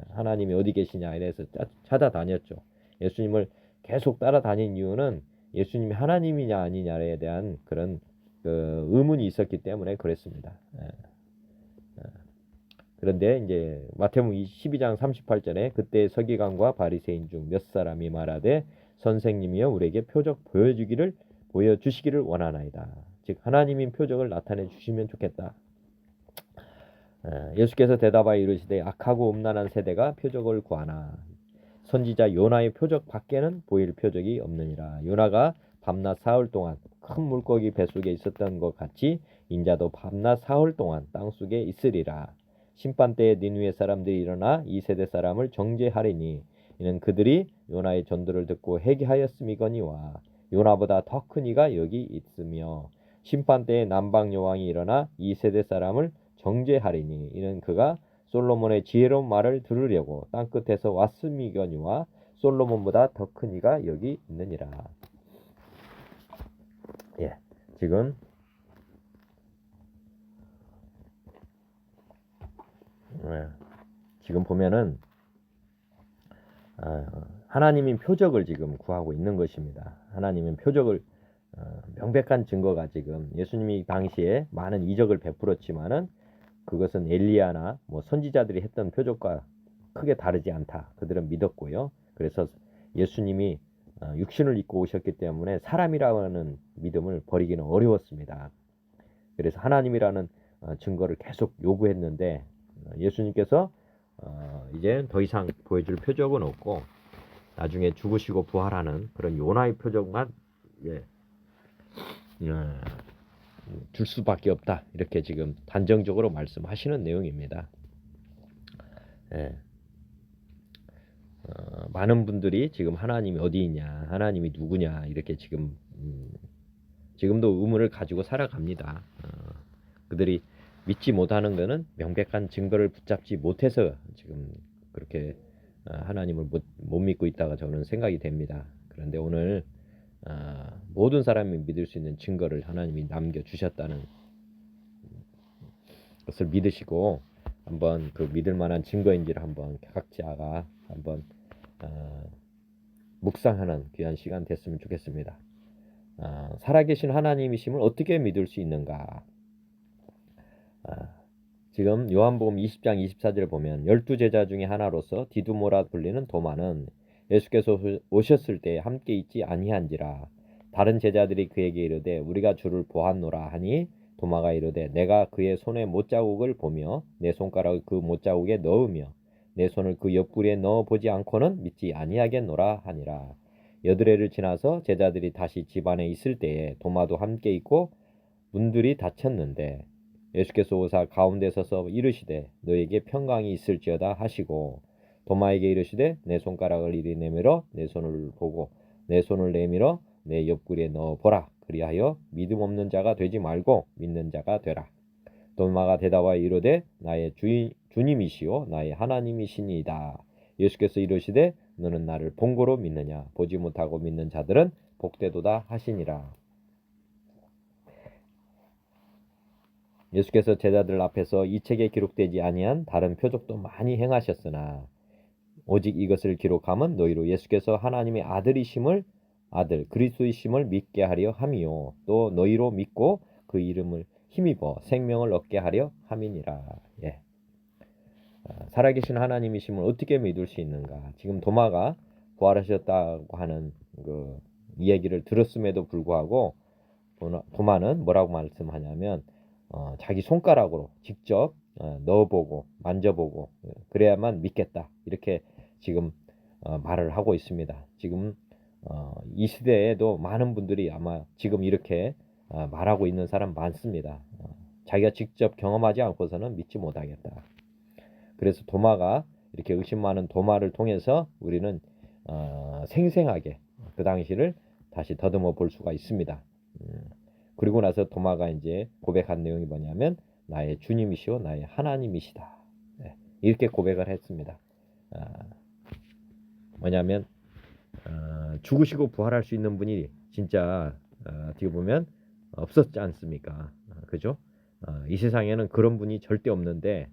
하나님이 어디 계시냐 이래서 찾아다녔죠. 예수님을 계속 따라다닌 이유는 예수님이 하나님이냐 아니냐에 대한 그런 의문이 있었기 때문에 그랬습니다. 그런데 이제 마태복음 12장 38절에 그때 서기관과 바리새인 중 몇 사람이 말하되 선생님이여 우리에게 표적 보여주시기를 원하나이다. 즉 하나님인 표적을 나타내 주시면 좋겠다. 예수께서 대답하여 이르시되 악하고 음란한 세대가 표적을 구하나 선지자 요나의 표적 밖에는 보일 표적이 없느니라. 요나가 밤낮 사흘 동안 큰 물고기 뱃속에 있었던 것 같이 인자도 밤낮 사흘 동안 땅속에 있으리라. 심판때에 니느웨 사람들이 일어나 이 세대 사람을 정죄하리니 이는 그들이 요나의 전도를 듣고 회개하였음이거니와 요나보다 더 큰 이가 여기 있으며 심판때에 남방 여왕이 일어나 이 세대 사람을 정죄하리니 이는 그가 솔로몬의 지혜로운 말을 들으려고 땅끝에서 왔음이거니와 솔로몬보다 더 큰 이가 여기 있느니라. 예, 지금 보면은 하나님인 표적을 지금 구하고 있는 것입니다. 하나님인 표적을 명백한 증거가 지금 예수님이 당시에 많은 이적을 베풀었지만은 그것은 엘리야나 선지자들이 했던 표적과 크게 다르지 않다. 그들은 믿었고요. 그래서 예수님이 육신을 입고 오셨기 때문에 사람이라는 믿음을 버리기는 어려웠습니다. 그래서 하나님이라는 증거를 계속 요구했는데 예수님께서 이제 더 이상 보여줄 표적은 없고 나중에 죽으시고 부활하는 그런 요나의 표적만 예, 줄 수밖에 없다. 이렇게 지금 단정적으로 말씀하시는 내용입니다. 예. 많은 분들이 지금 하나님이 어디 있냐, 하나님이 누구냐 이렇게 지금도 의문을 가지고 살아갑니다. 그들이 믿지 못하는 것은 명백한 증거를 붙잡지 못해서 지금 그렇게 하나님을 못 믿고 있다가 저는 생각이 됩니다. 그런데 오늘 모든 사람이 믿을 수 있는 증거를 하나님이 남겨주셨다는 것을 믿으시고 한번 그 믿을 만한 증거인지를 한번 각자가 한번 묵상하는 귀한 시간 됐으면 좋겠습니다. 살아계신 하나님이심을 어떻게 믿을 수 있는가? 지금 요한복음 20장 24절을 보면 12제자 중에 하나로서 디두모라 불리는 도마는 예수께서 오셨을 때 함께 있지 아니한지라. 다른 제자들이 그에게 이르되 우리가 주를 보았노라 하니 도마가 이르되 내가 그의 손에 못자국을 보며 내 손가락을 그 못자국에 넣으며 내 손을 그 옆구리에 넣어 보지 않고는 믿지 아니하겠노라 하니라. 여드레를 지나서 제자들이 다시 집안에 있을 때에 도마도 함께 있고 문들이 닫혔는데 예수께서 오사 가운데 서서 이르시되 너에게 평강이 있을지어다 하시고 도마에게 이르시되 내 손가락을 이리 내밀어 내 손을 보고 내 손을 내밀어 내 옆구리에 넣어 보라. 그리하여 믿음 없는 자가 되지 말고 믿는 자가 되라. 도마가 대답하여 이르되 나의 주님이시오 나의 하나님이시니이다. 예수께서 이르시되 너는 나를 본고로 믿느냐 보지 못하고 믿는 자들은 복되도다 하시니라. 예수께서 제자들 앞에서 이 책에 기록되지 아니한 다른 표적도 많이 행하셨으나 오직 이것을 기록함은 너희로 예수께서 하나님의 아들이심을 그리스도이심을 믿게 하려 함이요 또 너희로 믿고 그 이름을 힘입어 생명을 얻게 하려 함이니라. 예. 살아계신 하나님이심을 어떻게 믿을 수 있는가? 지금 도마가 부활하셨다고 하는 그 이야기를 들었음에도 불구하고 도마는 뭐라고 말씀하냐면 자기 손가락으로 직접 넣어보고 만져보고 그래야만 믿겠다 이렇게 지금 말을 하고 있습니다. 지금 이 시대에도 많은 분들이 아마 지금 이렇게 말하고 있는 사람 많습니다. 자기가 직접 경험하지 않고서는 믿지 못하겠다. 그래서 도마가 이렇게 의심 많은 도마를 통해서 우리는 생생하게 그 당시를 다시 더듬어 볼 수가 있습니다. 그리고 나서 도마가 이제 고백한 내용이 뭐냐면 나의 주님이시오 나의 하나님이시다. 네, 이렇게 고백을 했습니다. 뭐냐면 죽으시고 부활할 수 있는 분이 진짜 어떻게 보면 없었지 않습니까? 그죠? 이 세상에는 그런 분이 절대 없는데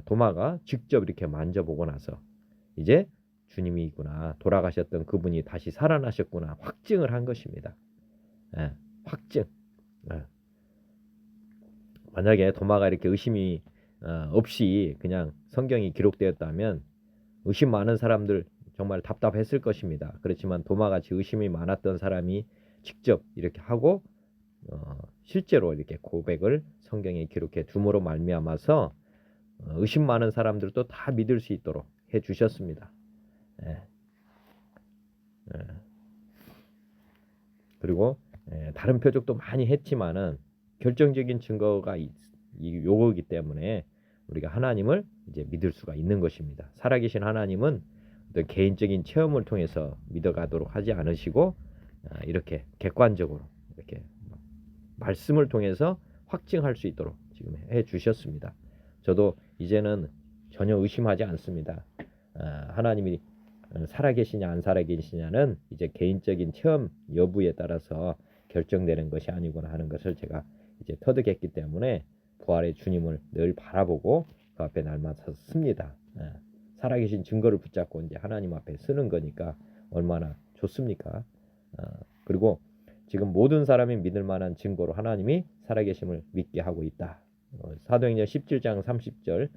도마가 직접 이렇게 만져보고 나서 이제 주님이구나 돌아가셨던 그분이 다시 살아나셨구나 확증을 한 것입니다. 예, 확증. 예. 만약에 도마가 이렇게 의심이 없이 그냥 성경이 기록되었다면 의심 많은 사람들 정말 답답했을 것입니다. 그렇지만 도마같이 의심이 많았던 사람이 직접 이렇게 하고 실제로 이렇게 고백을 성경에 기록해 둠으로 말미암아서 의심 많은 사람들도 다 믿을 수 있도록 해 주셨습니다. 예. 예. 그리고 다른 표적도 많이 했지만은 결정적인 증거가 요거이기 때문에 우리가 하나님을 이제 믿을 수가 있는 것입니다. 살아계신 하나님은 어떤 개인적인 체험을 통해서 믿어가도록 하지 않으시고 이렇게 객관적으로 이렇게 말씀을 통해서 확증할 수 있도록 지금 해 주셨습니다. 저도 이제는 전혀 의심하지 않습니다. 하나님이 살아계시냐 안 살아계시냐는 이제 개인적인 체험 여부에 따라서 결정되는 것이 아니구나 하는 것을 제가 이제 터득했기 때문에 부활의 주님을 늘 바라보고 그 앞에 날마다 씁니다. 살아계신 증거를 붙잡고 이제 하나님 앞에 쓰는 거니까 얼마나 좋습니까? 그리고 지금 모든 사람이 믿을 만한 증거로 하나님이 살아계심을 믿게 하고 있다. 사도행전 17장 30절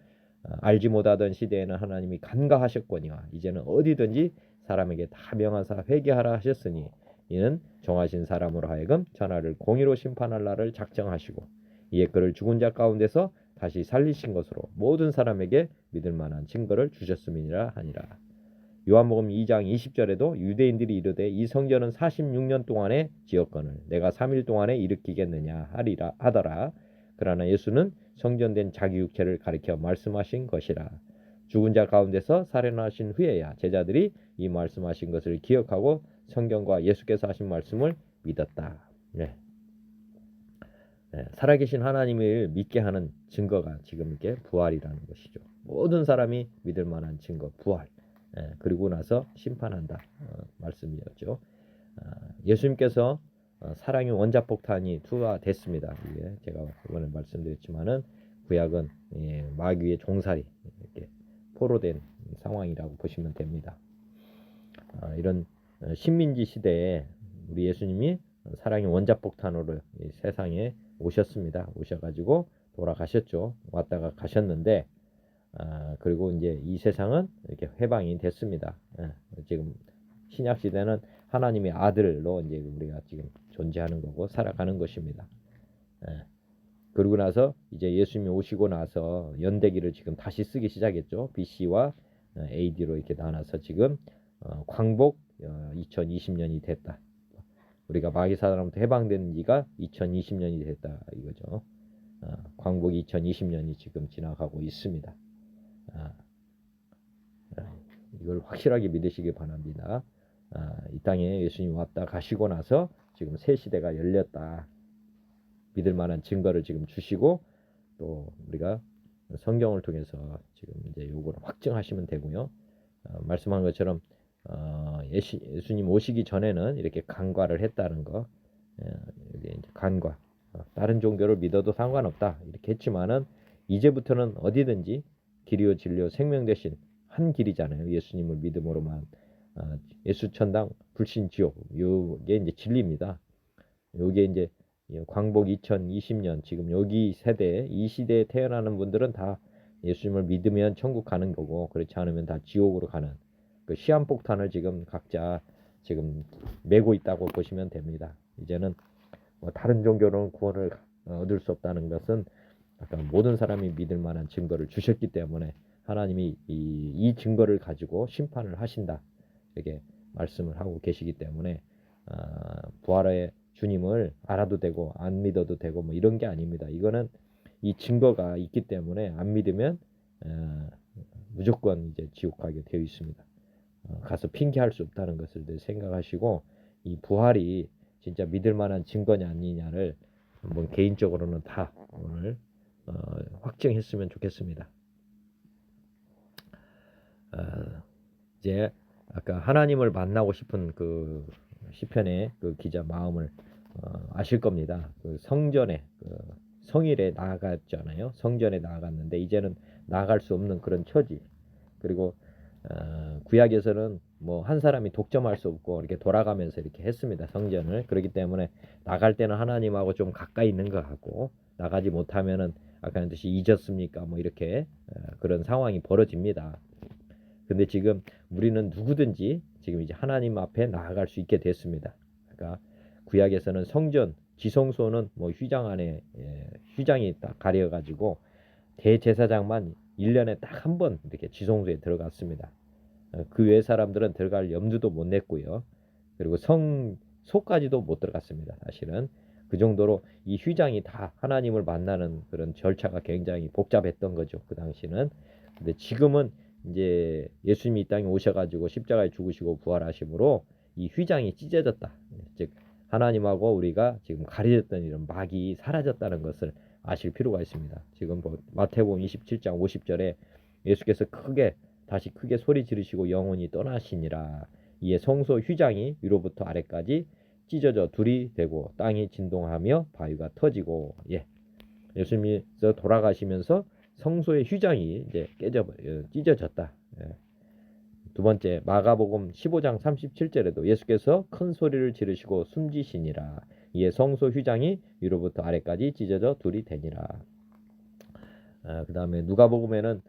알지 못하던 시대에는 하나님이 간과하셨거니와 이제는 어디든지 사람에게 다 명하사 회개하라 하셨으니 이는 정하신 사람으로 하여금 전하를 공의로 심판할 날을 작정하시고 이에 그를 죽은 자 가운데서 다시 살리신 것으로 모든 사람에게 믿을 만한 증거를 주셨음이니라 하니라. 요한복음 2장 20절에도 유대인들이 이르되 이 성전은 46년 동안의 지었건을 내가 3일 동안에 일으키겠느냐 하더라. 그러나 예수는 성전된 자기 육체를 가리켜 말씀하신 것이라. 죽은 자 가운데서 살아나신 후에야 제자들이 이 말씀하신 것을 기억하고 성경과 예수께서 하신 말씀을 믿었다. 네. 살아계신 하나님을 믿게 하는 증거가 지금 이게 부활이라는 것이죠. 모든 사람이 믿을 만한 증거, 부활. 그리고 나서 심판한다 말씀이었죠. 예수님께서 사랑의 원자폭탄이 투하됐습니다. 이게 제가 이번에 말씀드렸지만은 구약은 마귀의 종살이 이렇게 포로된 상황이라고 보시면 됩니다. 이런 식민지 시대에 우리 예수님이 사랑의 원자폭탄으로 세상에 오셨습니다. 오셔가지고 돌아가셨죠. 왔다가 가셨는데 그리고 이제 이 세상은 이렇게 회방이 됐습니다. 지금 신약 시대는 하나님의 아들로 이제 우리가 지금 존재하는 거고 살아가는 것입니다. 그러고 나서 이제 예수님이 오시고 나서 연대기를 지금 다시 쓰기 시작했죠. BC와 AD로 이렇게 나눠서 지금 광복 2020년이 됐다. 우리가 마귀 사단으로부터 해방된 지가 2020년이 됐다 이거죠. 광복 2020년이 지금 지나가고 있습니다. 이걸 확실하게 믿으시기 바랍니다. 이 땅에 예수님 왔다 가시고 나서 지금 새 시대가 열렸다. 믿을 만한 증거를 지금 주시고 또 우리가 성경을 통해서 지금 이제 요거를 확증하시면 되고요. 말씀한 것처럼 예수님 오시기 전에는 이렇게 간과를 했다는 거, 이게 이제 간과 다른 종교를 믿어도 상관없다 이렇게 했지만은 이제부터는 어디든지 길이요 진리요 생명 대신 한 길이잖아요. 예수님을 믿음으로만 예수 천당 불신 지옥 요게 이제 진리입니다. 요게 이제 광복 2020년 지금 여기 세대 이 시대에 태어나는 분들은 다 예수님을 믿으면 천국 가는 거고 그렇지 않으면 다 지옥으로 가는 그 시한폭탄을 지금 각자 지금 메고 있다고 보시면 됩니다. 이제는 뭐 다른 종교로는 구원을 얻을 수 없다는 것은 아까 모든 사람이 믿을 만한 증거를 주셨기 때문에 하나님이 이 증거를 가지고 심판을 하신다 이렇게 말씀을 하고 계시기 때문에 부활의 주님을 알아도 되고 안 믿어도 되고 뭐 이런 게 아닙니다. 이거는 이 증거가 있기 때문에 안 믿으면 무조건 이제 지옥 가게 되어 있습니다. 가서 핑계할 수 없다는 것을 늘 생각하시고 이 부활이 진짜 믿을 만한 증거냐 아니냐를 한번 개인적으로는 다 오늘 확증했으면 좋겠습니다. 이제 아까 하나님을 만나고 싶은 그 시편의 그 기자 마음을 아실 겁니다. 그 성전에 성일에 나아갔잖아요. 성전에 나아갔는데 이제는 나아갈 수 없는 그런 처지. 그리고 구약에서는 뭐 한 사람이 독점할 수 없고 이렇게 돌아가면서 이렇게 했습니다. 성전을. 그렇기 때문에 나갈 때는 하나님하고 좀 가까이 있는 것 같고 나가지 못하면은 아까 했듯이 잊었습니까? 뭐 이렇게 그런 상황이 벌어집니다. 근데 지금 우리는 누구든지 지금 이제 하나님 앞에 나아갈 수 있게 됐습니다. 그러니까 구약에서는 성전 지성소는 뭐 휘장 안에 휘장이 딱 가려가지고 대제사장만 1년에 딱 한 번 이렇게 지성소에 들어갔습니다. 그 외 사람들은 들어갈 염두도 못 냈고요. 그리고 성소까지도 못 들어갔습니다. 사실은 그 정도로 이 휘장이 다 하나님을 만나는 그런 절차가 굉장히 복잡했던 거죠. 그 당시는. 근데 지금은 이제 예수님이 이 땅에 오셔가지고 십자가에 죽으시고 부활하심으로 이 휘장이 찢어졌다. 즉 하나님하고 우리가 지금 가려졌던 이런 막이 사라졌다는 것을 아실 필요가 있습니다. 지금 뭐 마태복음 27장 50절에 예수께서 다시 크게 소리 지르시고 영원히 떠나시니라. 이에 성소 휘장이 위로부터 아래까지 찢어져 둘이 되고 땅이 진동하며 바위가 터지고 예수님께서 돌아가시면서 성소의 휘장이 이제 찢어졌다. 두 번째 마가복음 15장 37절에도 예수께서 큰 소리를 지르시고 숨지시니라. 이에 성소 휘장이 위로부터 아래까지 찢어져 둘이 되니라. 그 다음에 누가복음에는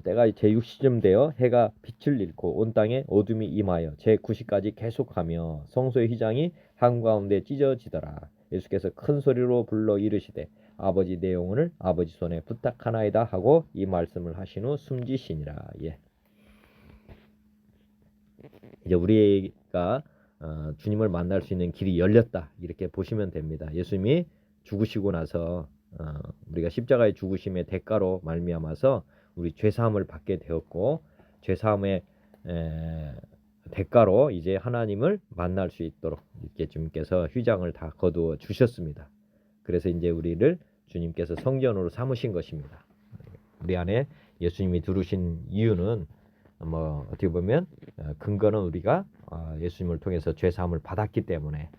때가 제6시쯤 되어 해가 빛을 잃고 온 땅에 어둠이 임하여 제9시까지 계속하며 성소의 휘장이 한가운데 찢어지더라. 예수께서 큰 소리로 불러 이르시되 아버지 내 영혼을 아버지 손에 부탁하나이다 하고 이 말씀을 하신 후 숨지시니라. 예. 이제 우리가 주님을 만날 수 있는 길이 열렸다 이렇게 보시면 됩니다. 예수님이 죽으시고 나서 우리가 십자가의 죽으심의 대가로 말미암아서 우리 죄사함을 받게 되었고 죄사함의 대가로 이제 하나님을 만날 수 있도록 이렇게 주님께서 휘장을 다 거두어 주셨습니다. 그래서 이제 우리를 주님께서 성전으로 삼으신 것입니다. 우리 안에 예수님이 들어오신 이유는 뭐 어떻게 보면 근거는 우리가 예수님을 통해서 죄사함을 받았기 때문에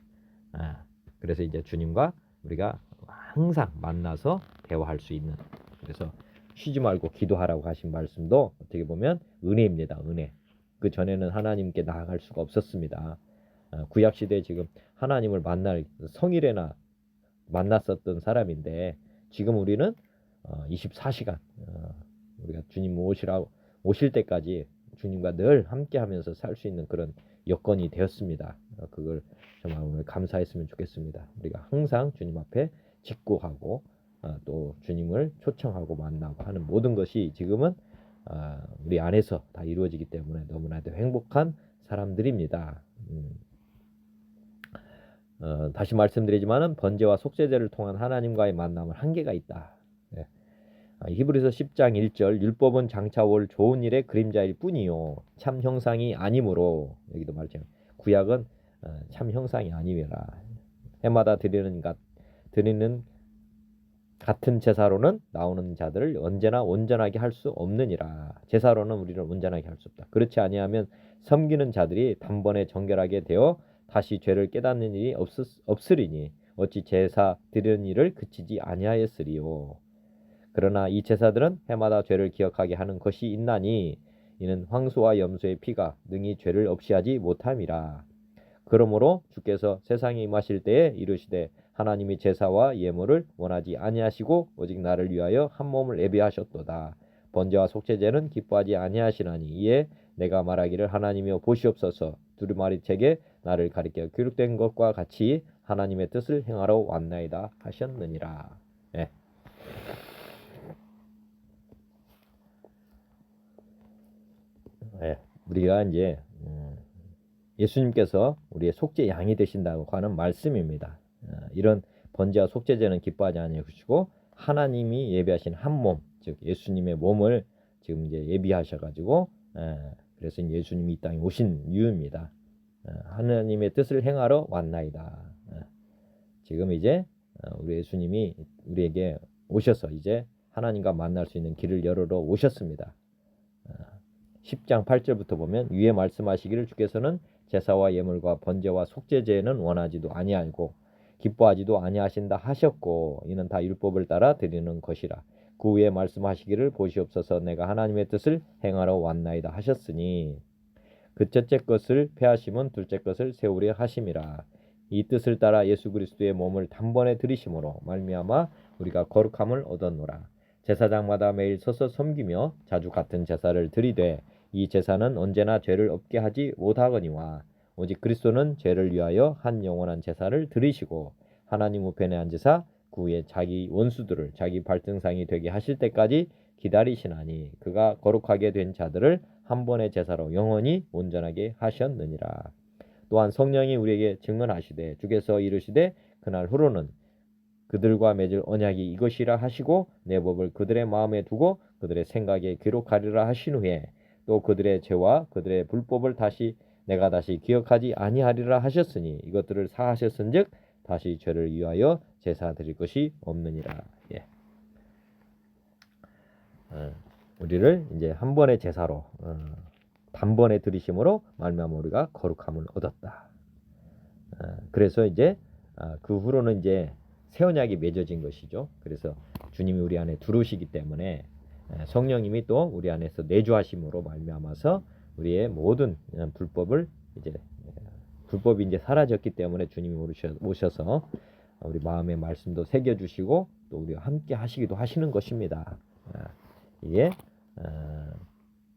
그래서 이제 주님과 우리가 항상 만나서 대화할 수 있는, 그래서 쉬지 말고 기도하라고 하신 말씀도 어떻게 보면 은혜입니다. 은혜. 그 전에는 하나님께 나아갈 수가 없었습니다. 구약 시대에 지금 하나님을 만날 성일에나 만났었던 사람인데 지금 우리는 24시간 우리가 주님 오실 때까지 주님과 늘 함께하면서 살 수 있는 그런 여건이 되었습니다. 그걸 정말 오늘 감사했으면 좋겠습니다. 우리가 항상 주님 앞에 직구하고 또 주님을 초청하고 만나고 하는 모든 것이 지금은 우리 안에서 다 이루어지기 때문에 너무나도 행복한 사람들입니다. 다시 말씀드리지만은 번제와 속죄제를 통한 하나님과의 만남은 한계가 있다. 네. 히브리서 10장 1절 율법은 장차 올 좋은 일의 그림자일 뿐이요 참 형상이 아니므로, 여기도 말했잖아요. 구약은 참 형상이 아니라 해마다 드리는 같은 제사로는 나오는 자들을 언제나 온전하게 할 수 없느니라. 제사로는 우리를 온전하게 할 수 없다. 그렇지 아니하면 섬기는 자들이 단번에 정결하게 되어 다시 죄를 깨닫는 일이 없으리니 어찌 제사 드리는 일을 그치지 아니하였으리요. 그러나 이 제사들은 해마다 죄를 기억하게 하는 것이 있나니 이는 황소와 염소의 피가 능히 죄를 없이 하지 못함이라. 그러므로 주께서 세상에 임하실 때에 이르시되 하나님이 제사와 예물을 원하지 아니하시고 오직 나를 위하여 한 몸을 예비하셨도다. 번제와 속죄제는 기뻐하지 아니하시나니 이에 내가 말하기를 하나님이여 보시옵소서 두루마리 책에 나를 가리켜 기록된 것과 같이 하나님의 뜻을 행하러 왔나이다 하셨느니라. 예. 우리가 이제 예수님께서 우리의 속죄 양이 되신다고 하는 말씀입니다. 이런 번제와 속죄제는 기뻐하지 아니하시고 하나님이 예비하신 한 몸, 즉 예수님의 몸을 지금 이제 예비하셔가지고 그래서 예수님이 이 땅에 오신 이유입니다. 하나님의 뜻을 행하러 왔나이다. 지금 이제 우리 예수님이 우리에게 오셔서 이제 하나님과 만날 수 있는 길을 열어러 오셨습니다. 10장 8절부터 보면 위에 말씀하시기를 주께서는 제사와 예물과 번제와 속죄제는 원하지도 아니하고 기뻐하지도 아니하신다 하셨고 이는 다 율법을 따라 드리는 것이라. 그 위에 말씀하시기를 보시옵소서 내가 하나님의 뜻을 행하러 왔나이다 하셨으니 그 첫째 것을 폐하심은 둘째 것을 세우려 하심이라. 이 뜻을 따라 예수 그리스도의 몸을 단번에 들이심으로 말미암아 우리가 거룩함을 얻었노라. 제사장마다 매일 서서 섬기며 자주 같은 제사를 드리되 이 제사는 언제나 죄를 없게 하지 못하거니와 오직 그리스도는 죄를 위하여 한 영원한 제사를 드리시고 하나님 우편에 앉으사 그 후에 자기 원수들을 자기 발등상이 되게 하실 때까지 기다리시나니 그가 거룩하게 된 자들을 한 번의 제사로 영원히 온전하게 하셨느니라. 또한 성령이 우리에게 증언하시되 주께서 이르시되 그날 후로는 그들과 맺을 언약이 이것이라 하시고 내 법을 그들의 마음에 두고 그들의 생각에 기록하리라 하신 후에 또 그들의 죄와 그들의 불법을 내가 다시 기억하지 아니하리라 하셨으니 이것들을 사하셨은즉 다시 죄를 위하여 제사 드릴 것이 없느니라. 예. 우리를 이제 한 번의 제사로 단번에 드리심으로 말미암아 우리가 거룩함을 얻었다. 그래서 이제 그 후로는 이제 새 언약이 맺어진 것이죠. 그래서 주님이 우리 안에 들어오시기 때문에 성령님이 또 우리 안에서 내주하심으로 말미암아서 우리의 모든 불법이 이제 사라졌기 때문에 주님이 오셔서 우리 마음의 말씀도 새겨주시고 또 우리와 함께 하시기도 하시는 것입니다. 이게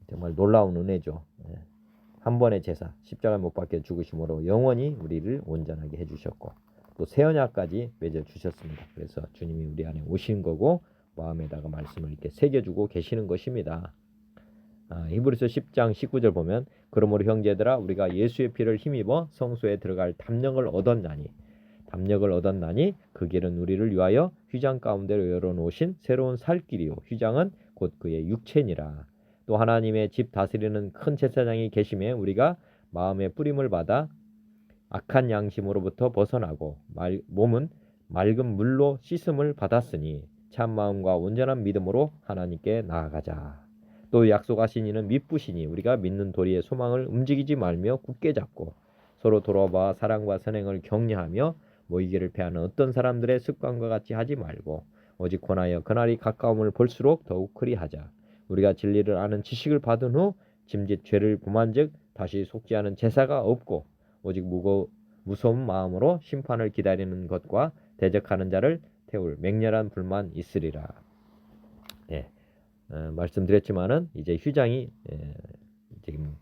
정말 놀라운 은혜죠. 한 번의 제사, 십자가에 못 박혀 죽으심으로 영원히 우리를 온전하게 해주셨고 또 새 언약까지 맺어 주셨습니다. 그래서 주님이 우리 안에 오신 거고 마음에다가 말씀을 이렇게 새겨주고 계시는 것입니다. 히브리서 10장 19절 보면 그러므로 형제들아 우리가 예수의 피를 힘입어 성소에 들어갈 담력을 얻었나니 그 길은 우리를 위하여 휘장 가운데로 열어놓으신 새로운 살 길이요 휘장은 곧 그의 육체니라. 또 하나님의 집 다스리는 큰 제사장이 계심에 우리가 마음의 뿌림을 받아 악한 양심으로부터 벗어나고 몸은 맑은 물로 씻음을 받았으니 참 마음과 온전한 믿음으로 하나님께 나아가자. 또 약속하신 이는 믿부시니 우리가 믿는 도리의 소망을 움직이지 말며 굳게 잡고 서로 돌아봐 사랑과 선행을 격려하며 모이기를 패하는 어떤 사람들의 습관과 같이 하지 말고 오직 권하여 그날이 가까움을 볼수록 더욱 그리하자. 우리가 진리를 아는 지식을 받은 후 짐짓 죄를 범한즉 다시 속지 않은 제사가 없고 오직 무서운 마음으로 심판을 기다리는 것과 대적하는 자를 태울 맹렬한 불만 있으리라. 말씀드렸지만은 이제 휘장이 지금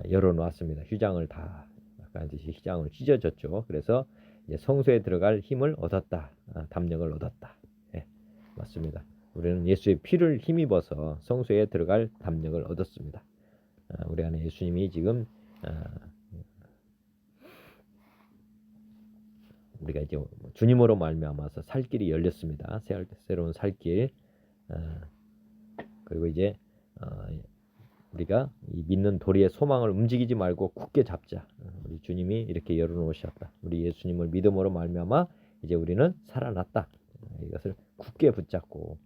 열어놓았습니다. 휘장을 다 아까 휘장을 찢어졌죠. 그래서 이제 성소에 들어갈 힘을 얻었다. 담력을 얻었다. 맞습니다. 우리는 예수의 피를 힘입어서 성소에 들어갈 담력을 얻었습니다. 우리 안에 예수님이 지금 우리가 이제 주님으로 말미암아서 살 길이 열렸습니다. 새로운 살길. 그리고 이제 우리가 이 믿는 도리의 소망을 움직이지 말고 굳게 잡자. 우리 주님이 이렇게 열어놓으셨다. 우리 예수님을 믿음으로 말미암아 이제 우리는 살아났다. 이것을 굳게 붙잡고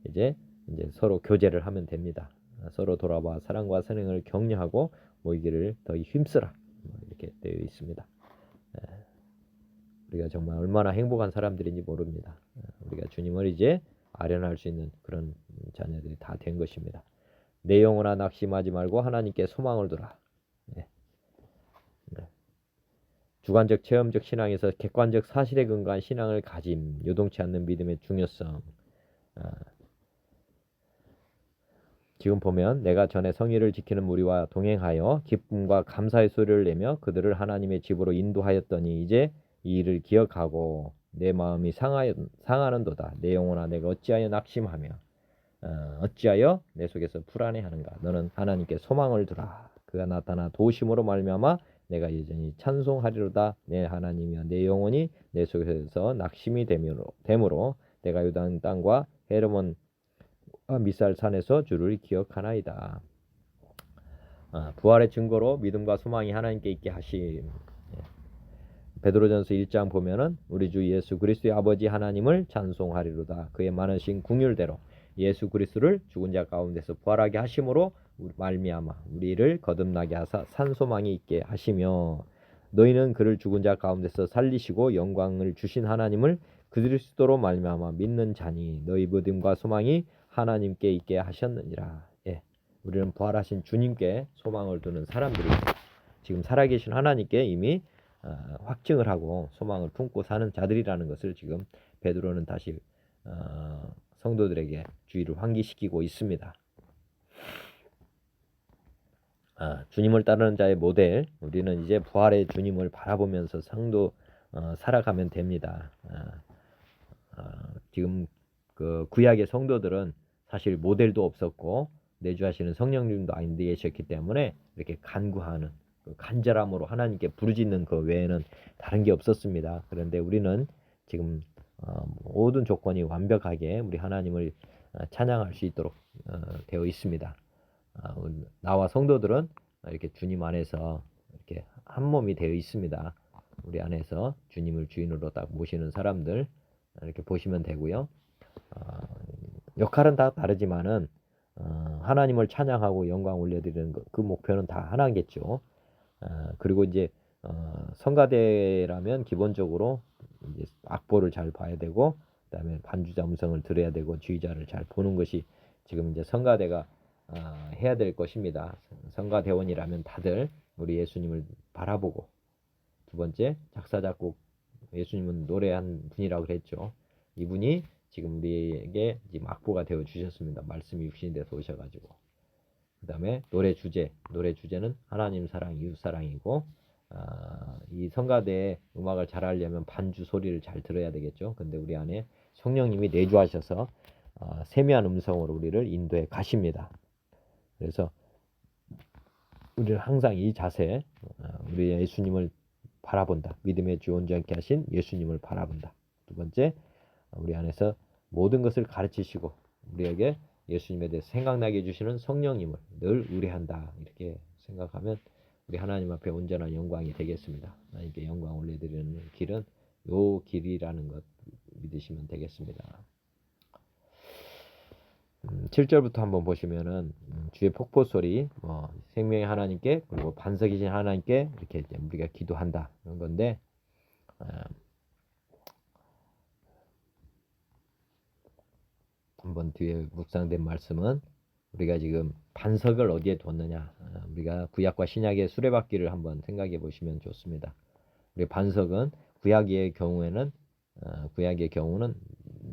이제 서로 교제를 하면 됩니다. 서로 돌아봐 사랑과 선행을 격려하고 모이기를 더 힘쓰라. 이렇게 되어 있습니다. 우리가 정말 얼마나 행복한 사람들인지 모릅니다. 우리가 주님을 이제 아련할 수 있는 그런 자녀들이 다 된 것입니다. 내 영혼아 낙심하지 말고 하나님께 소망을 두라. 주관적 체험적 신앙에서 객관적 사실에 근거한 신앙을 가짐, 요동치 않는 믿음의 중요성. 지금 보면 내가 전에 성의를 지키는 무리와 동행하여 기쁨과 감사의 소리를 내며 그들을 하나님의 집으로 인도하였더니 이제 이 일을 기억하고 내 마음이 상하는도다. 내 영혼아 내가 어찌하여 낙심하며 어찌하여 내 속에서 불안해하는가. 너는 하나님께 소망을 두라. 그가 나타나 도우심으로 말미암아 내가 여전히 찬송하리로다. 내 하나님이여 내 영혼이 내 속에서 낙심이 되므로 내가 유다 땅과 헤르몬 미살 산에서 주를 기억하나이다. 부활의 증거로 믿음과 소망이 하나님께 있게 하심. 베드로전서 1장 보면은 우리 주 예수 그리스도의 아버지 하나님을 찬송하리로다. 그의 많으신 긍휼대로 예수 그리스도를 죽은 자 가운데서 부활하게 하심으로 말미암아 우리를 거듭나게 하사 산 소망이 있게 하시며 너희는 그를 죽은 자 가운데서 살리시고 영광을 주신 하나님을 그리스도로 말미암아 믿는 자니 너희 믿음과 소망이 하나님께 있게 하셨느니라. 우리는 부활하신 주님께 소망을 두는 사람들입니다. 지금 살아계신 하나님께 이미 확증을 하고 소망을 품고 사는 자들이라는 것을 지금 베드로는 다시 성도들에게 주의를 환기시키고 있습니다. 주님을 따르는 자의 모델, 우리는 이제 부활의 주님을 바라보면서 살아가면 됩니다. 지금 그 구약의 성도들은 사실 모델도 없었고 내주하시는 성령님도 안 계셨기 때문에 이렇게 간구하는 간절함으로 하나님께 부르짖는 그 외에는 다른 게 없었습니다. 그런데 우리는 지금 모든 조건이 완벽하게 우리 하나님을 찬양할 수 있도록 되어 있습니다. 나와 성도들은 이렇게 주님 안에서 이렇게 한 몸이 되어 있습니다. 우리 안에서 주님을 주인으로 딱 모시는 사람들 이렇게 보시면 되고요. 역할은 다 다르지만은 하나님을 찬양하고 영광 올려드리는 그 목표는 다 하나겠죠. 그리고 이제 성가대라면 기본적으로 이제 악보를 잘 봐야 되고 그다음에 반주자 음성을 들어야 되고 주의자를 잘 보는 것이 지금 이제 성가대가 해야 될 것입니다. 성가대원이라면 다들 우리 예수님을 바라보고 두 번째 작사 작곡 예수님은 노래한 분이라고 그랬죠. 이분이 지금 우리에게 지금 악보가 되어 주셨습니다. 말씀이 육신이 돼서 오셔가지고. 그 다음에 노래 주제는 하나님 사랑, 이웃 사랑이고, 이 성가대에 음악을 잘 하려면 반주 소리를 잘 들어야 되겠죠. 근데 우리 안에 성령님이 내주하셔서 세미한 음성으로 우리를 인도해 가십니다. 그래서 우리는 항상 이 자세, 우리 예수님을 바라본다. 믿음의 주 온전케 하신 예수님을 바라본다. 두 번째, 우리 안에서 모든 것을 가르치시고 우리에게 예수님에 대해서 생각나게 해주시는 성령님을 늘 의뢰한다. 이렇게 생각하면 우리 하나님 앞에 온전한 영광이 되겠습니다. 하나님께 영광 올려드리는 길은 요 길이라는 것 믿으시면 되겠습니다. 7절부터 한번 보시면은 주의 폭포 소리, 생명의 하나님께 그리고 반석이신 하나님께 이렇게 우리가 기도한다 그런 건데, 한번 뒤에 묵상된 말씀은 우리가 지금 반석을 어디에 뒀느냐, 우리가 구약과 신약의 수레바퀴를 한번 생각해 보시면 좋습니다. 우리 반석은 구약의 경우는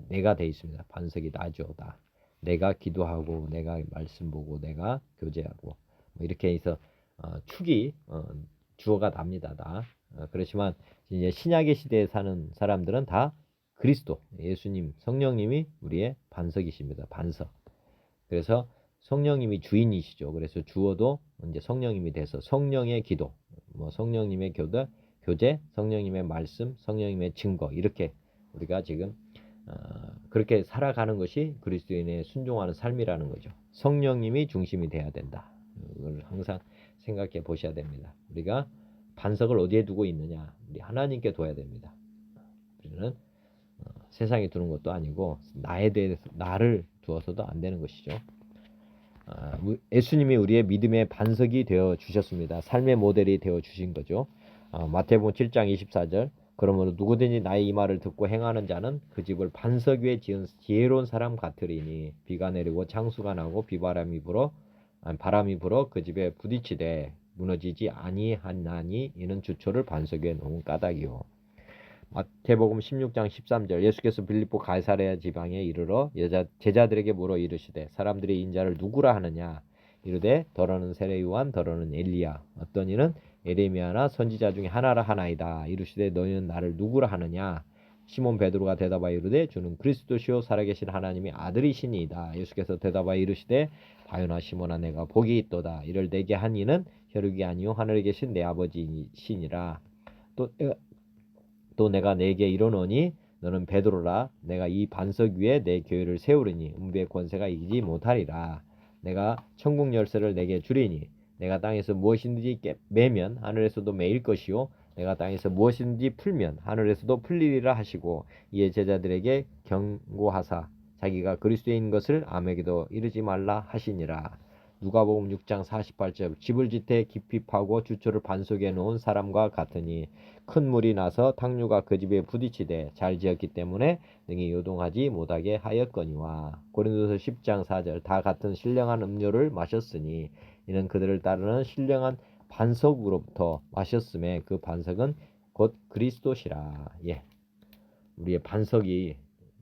내가 돼 있습니다. 반석이 나죠. 나. 내가 기도하고 내가 말씀 보고 내가 교제하고 뭐 이렇게 해서 축이 주어가 납니다. 다. 그렇지만 이제 신약의 시대에 사는 사람들은 다 그리스도, 예수님, 성령님이 우리의 반석이십니다. 반석. 그래서 성령님이 주인이시죠. 그래서 주어도 이제 성령님이 돼서 성령의 기도, 뭐 성령님의 교제, 성령님의 말씀, 성령님의 증거 이렇게 우리가 지금 그렇게 살아가는 것이 그리스도인의 순종하는 삶이라는 거죠. 성령님이 중심이 돼야 된다. 이걸 항상 생각해 보셔야 됩니다. 우리가 반석을 어디에 두고 있느냐? 우리 하나님께 둬야 됩니다. 우리는 세상에 두는 것도 아니고 나에 대해서 나를 두어서도 안 되는 것이죠. 예수님이 우리의 믿음의 반석이 되어 주셨습니다. 삶의 모델이 되어 주신 거죠. 마태복음 7장 24절 그러므로 누구든지 나의 이 말을 듣고 행하는 자는 그 집을 반석 위에 지은 지혜로운 사람 같으리니 비가 내리고 창수가 나고 바람이 불어 그 집에 부딪히되 무너지지 아니하나니 이는 주초를 반석 위에 놓은 까닭이요. 마태복음 16장 13절 예수께서 빌립보 가이사랴 지방에 이르러 제자들에게 물어 이르시되 사람들이 인자를 누구라 하느냐 이르되 더러는 세례 요한 더러는 엘리야 어떤 이는 에레미야나 선지자 중에 하나라 하나이다. 이르시되 너희는 나를 누구라 하느냐 시몬 베드로가 대답하여 이르되 주는 그리스도시요 살아계신 하나님의 아들이시니이다. 예수께서 대답하여 이르시되 바요나 시몬아 내가 복이 있도다. 이를 내게 한 이는 혈육이 아니요 하늘에 계신 내 아버지시니라. 또 내가 네게 이르노니 너는 베드로라. 내가 이 반석 위에 내 교회를 세우리니 음부의 권세가 이기지 못하리라. 내가 천국 열쇠를 내게 주리니 내가 땅에서 무엇이든지 매면 하늘에서도 매일 것이요 내가 땅에서 무엇이든지 풀면 하늘에서도 풀리리라 하시고 이에 제자들에게 경고하사 자기가 그리스도인 것을 아무에게도 이르지 말라 하시니라. 누가복음 6장 48절 집을 지태 깊이 파고 주초를 반석에 놓은 사람과 같으니 큰 물이 나서 탕류가 그 집에 부딪히되 잘 지었기 때문에 능히 요동하지 못하게 하였거니와. 고린도서 10장 4절 다 같은 신령한 음료를 마셨으니 이는 그들을 따르는 신령한 반석으로부터 마셨음에 그 반석은 곧 그리스도시라. 예, 우리의 반석이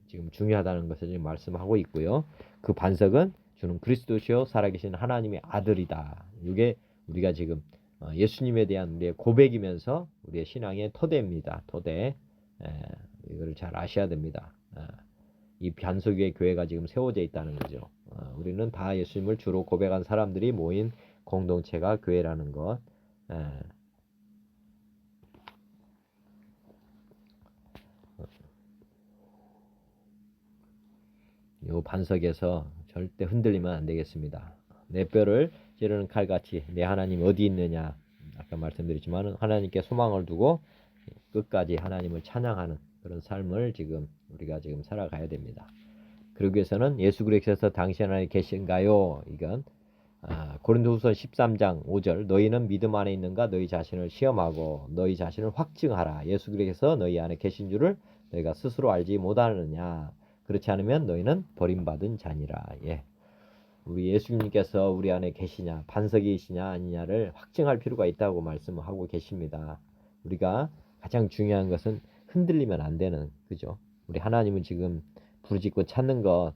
지금 중요하다는 것을 지금 말씀하고 있고요. 그 반석은 주는 그리스도시요 살아계신 하나님의 아들이다. 이게 우리가 지금 예수님에 대한 우리의 고백이면서 우리의 신앙의 토대입니다. 토대. 이걸 잘 아셔야 됩니다. 이 반석 위에 교회가 지금 세워져 있다는 거죠. 우리는 다 예수님을 주로 고백한 사람들이 모인 공동체가 교회라는 것. 이 반석에서 절대 흔들리면 안 되겠습니다. 내 뼈를 찌르는 칼같이 내 하나님 어디 있느냐. 아까 말씀드렸지만 하나님께 소망을 두고 끝까지 하나님을 찬양하는 그런 삶을 지금 우리가 지금 살아가야 됩니다. 그러기 위해서는 예수 그리스도께서 당신 안에 계신가요? 이건 고린도후서 13장 5절 너희는 믿음 안에 있는가 너희 자신을 시험하고 너희 자신을 확증하라. 예수 그리스도께서 너희 안에 계신 줄을 너희가 스스로 알지 못하느냐. 그렇지 않으면 너희는 버림받은 자니라. 예. 우리 예수님께서 우리 안에 계시냐 반석이시냐 아니냐를 확증할 필요가 있다고 말씀하고 계십니다. 우리가 가장 중요한 것은 흔들리면 안 되는, 그죠? 우리 하나님은 지금 부르짖고 찾는 것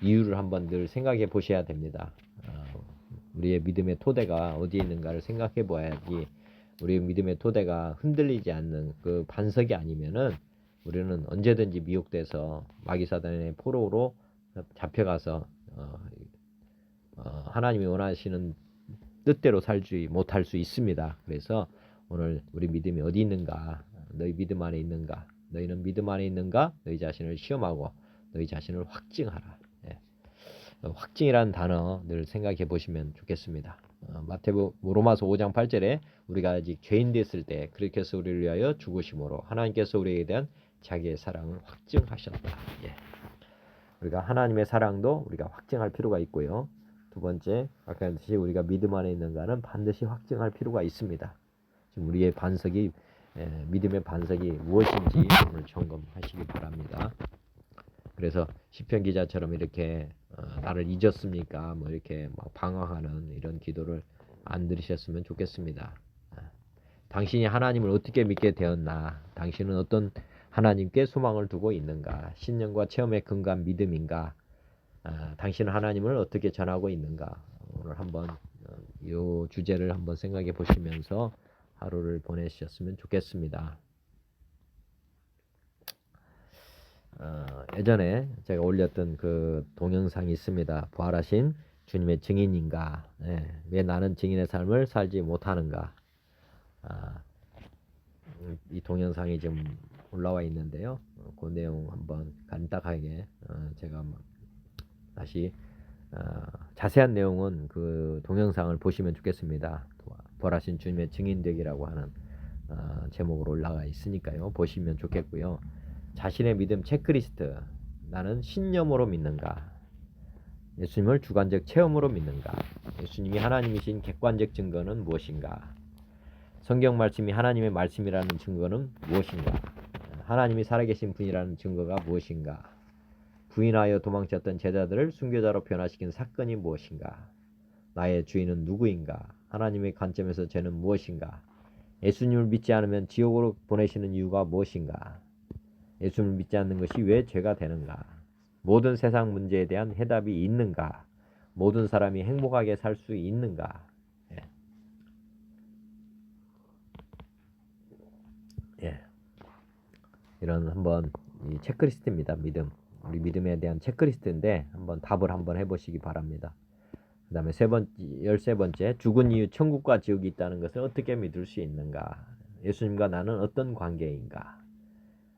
이유를 한번 늘 생각해 보셔야 됩니다. 우리의 믿음의 토대가 어디에 있는가를 생각해 봐야지 우리의 믿음의 토대가 흔들리지 않는 그 반석이 아니면은 우리는 언제든지 미혹돼서 마귀사단의 포로로 잡혀가서 하나님이 원하시는 뜻대로 살지 못할 수 있습니다. 그래서 오늘 우리 믿음이 어디 있는가? 너희 믿음 안에 있는가? 너희는 믿음 안에 있는가? 너희 자신을 시험하고 너희 자신을 확증하라. 확증이라는 단어 늘 생각해 보시면 좋겠습니다. 로마서 5장 8절에 우리가 아직 죄인 됐을 때 그렇게 해서 우리를 위하여 죽으심으로 하나님께서 우리에 대한 자기의 사랑을 확증하셨다. 우리가 하나님의 사랑도 우리가 확증할 필요가 있고요. 두 번째, 아까 했듯이 우리가 믿음 안에 있는가는 반드시 확증할 필요가 있습니다. 지금 우리의 반석이 믿음의 반석이 무엇인지 오늘 점검하시기 바랍니다. 그래서 시편 기자처럼 이렇게 나를 잊었습니까? 뭐 이렇게 막 방황하는 이런 기도를 안 들으셨으면 좋겠습니다. 당신이 하나님을 어떻게 믿게 되었나? 당신은 어떤 하나님께 소망을 두고 있는가? 신념과 체험에 근거한 믿음인가? 당신은 하나님을 어떻게 전하고 있는가? 오늘 한번 이 주제를 한번 생각해 보시면서 하루를 보내셨으면 좋겠습니다. 예전에 제가 올렸던 그 동영상이 있습니다. 부활하신 주님의 증인인가? 왜 나는 증인의 삶을 살지 못하는가? 이 동영상이 지금 올라와 있는데요. 그 내용 한번 간단하게 제가 다시 자세한 내용은 그 동영상을 보시면 좋겠습니다. 부활하신 주님의 증인되기라고 하는 제목으로 올라가 있으니까요. 보시면 좋겠고요. 자신의 믿음 체크리스트. 나는 신념으로 믿는가? 예수님을 주관적 체험으로 믿는가? 예수님이 하나님이신 객관적 증거는 무엇인가? 성경 말씀이 하나님의 말씀이라는 증거는 무엇인가? 하나님이 살아계신 분이라는 증거가 무엇인가? 부인하여 도망쳤던 제자들을 순교자로 변화시킨 사건이 무엇인가? 나의 주인은 누구인가? 하나님의 관점에서 죄는 무엇인가? 예수님을 믿지 않으면 지옥으로 보내시는 이유가 무엇인가? 예수님을 믿지 않는 것이 왜 죄가 되는가? 모든 세상 문제에 대한 해답이 있는가? 모든 사람이 행복하게 살 수 있는가? 이런 한번 이 체크리스트입니다. 믿음. 우리 믿음에 대한 체크리스트인데 한번 답을 한번 해보시기 바랍니다. 그 다음에 13번째, 죽은 이후 천국과 지옥이 있다는 것을 어떻게 믿을 수 있는가? 예수님과 나는 어떤 관계인가?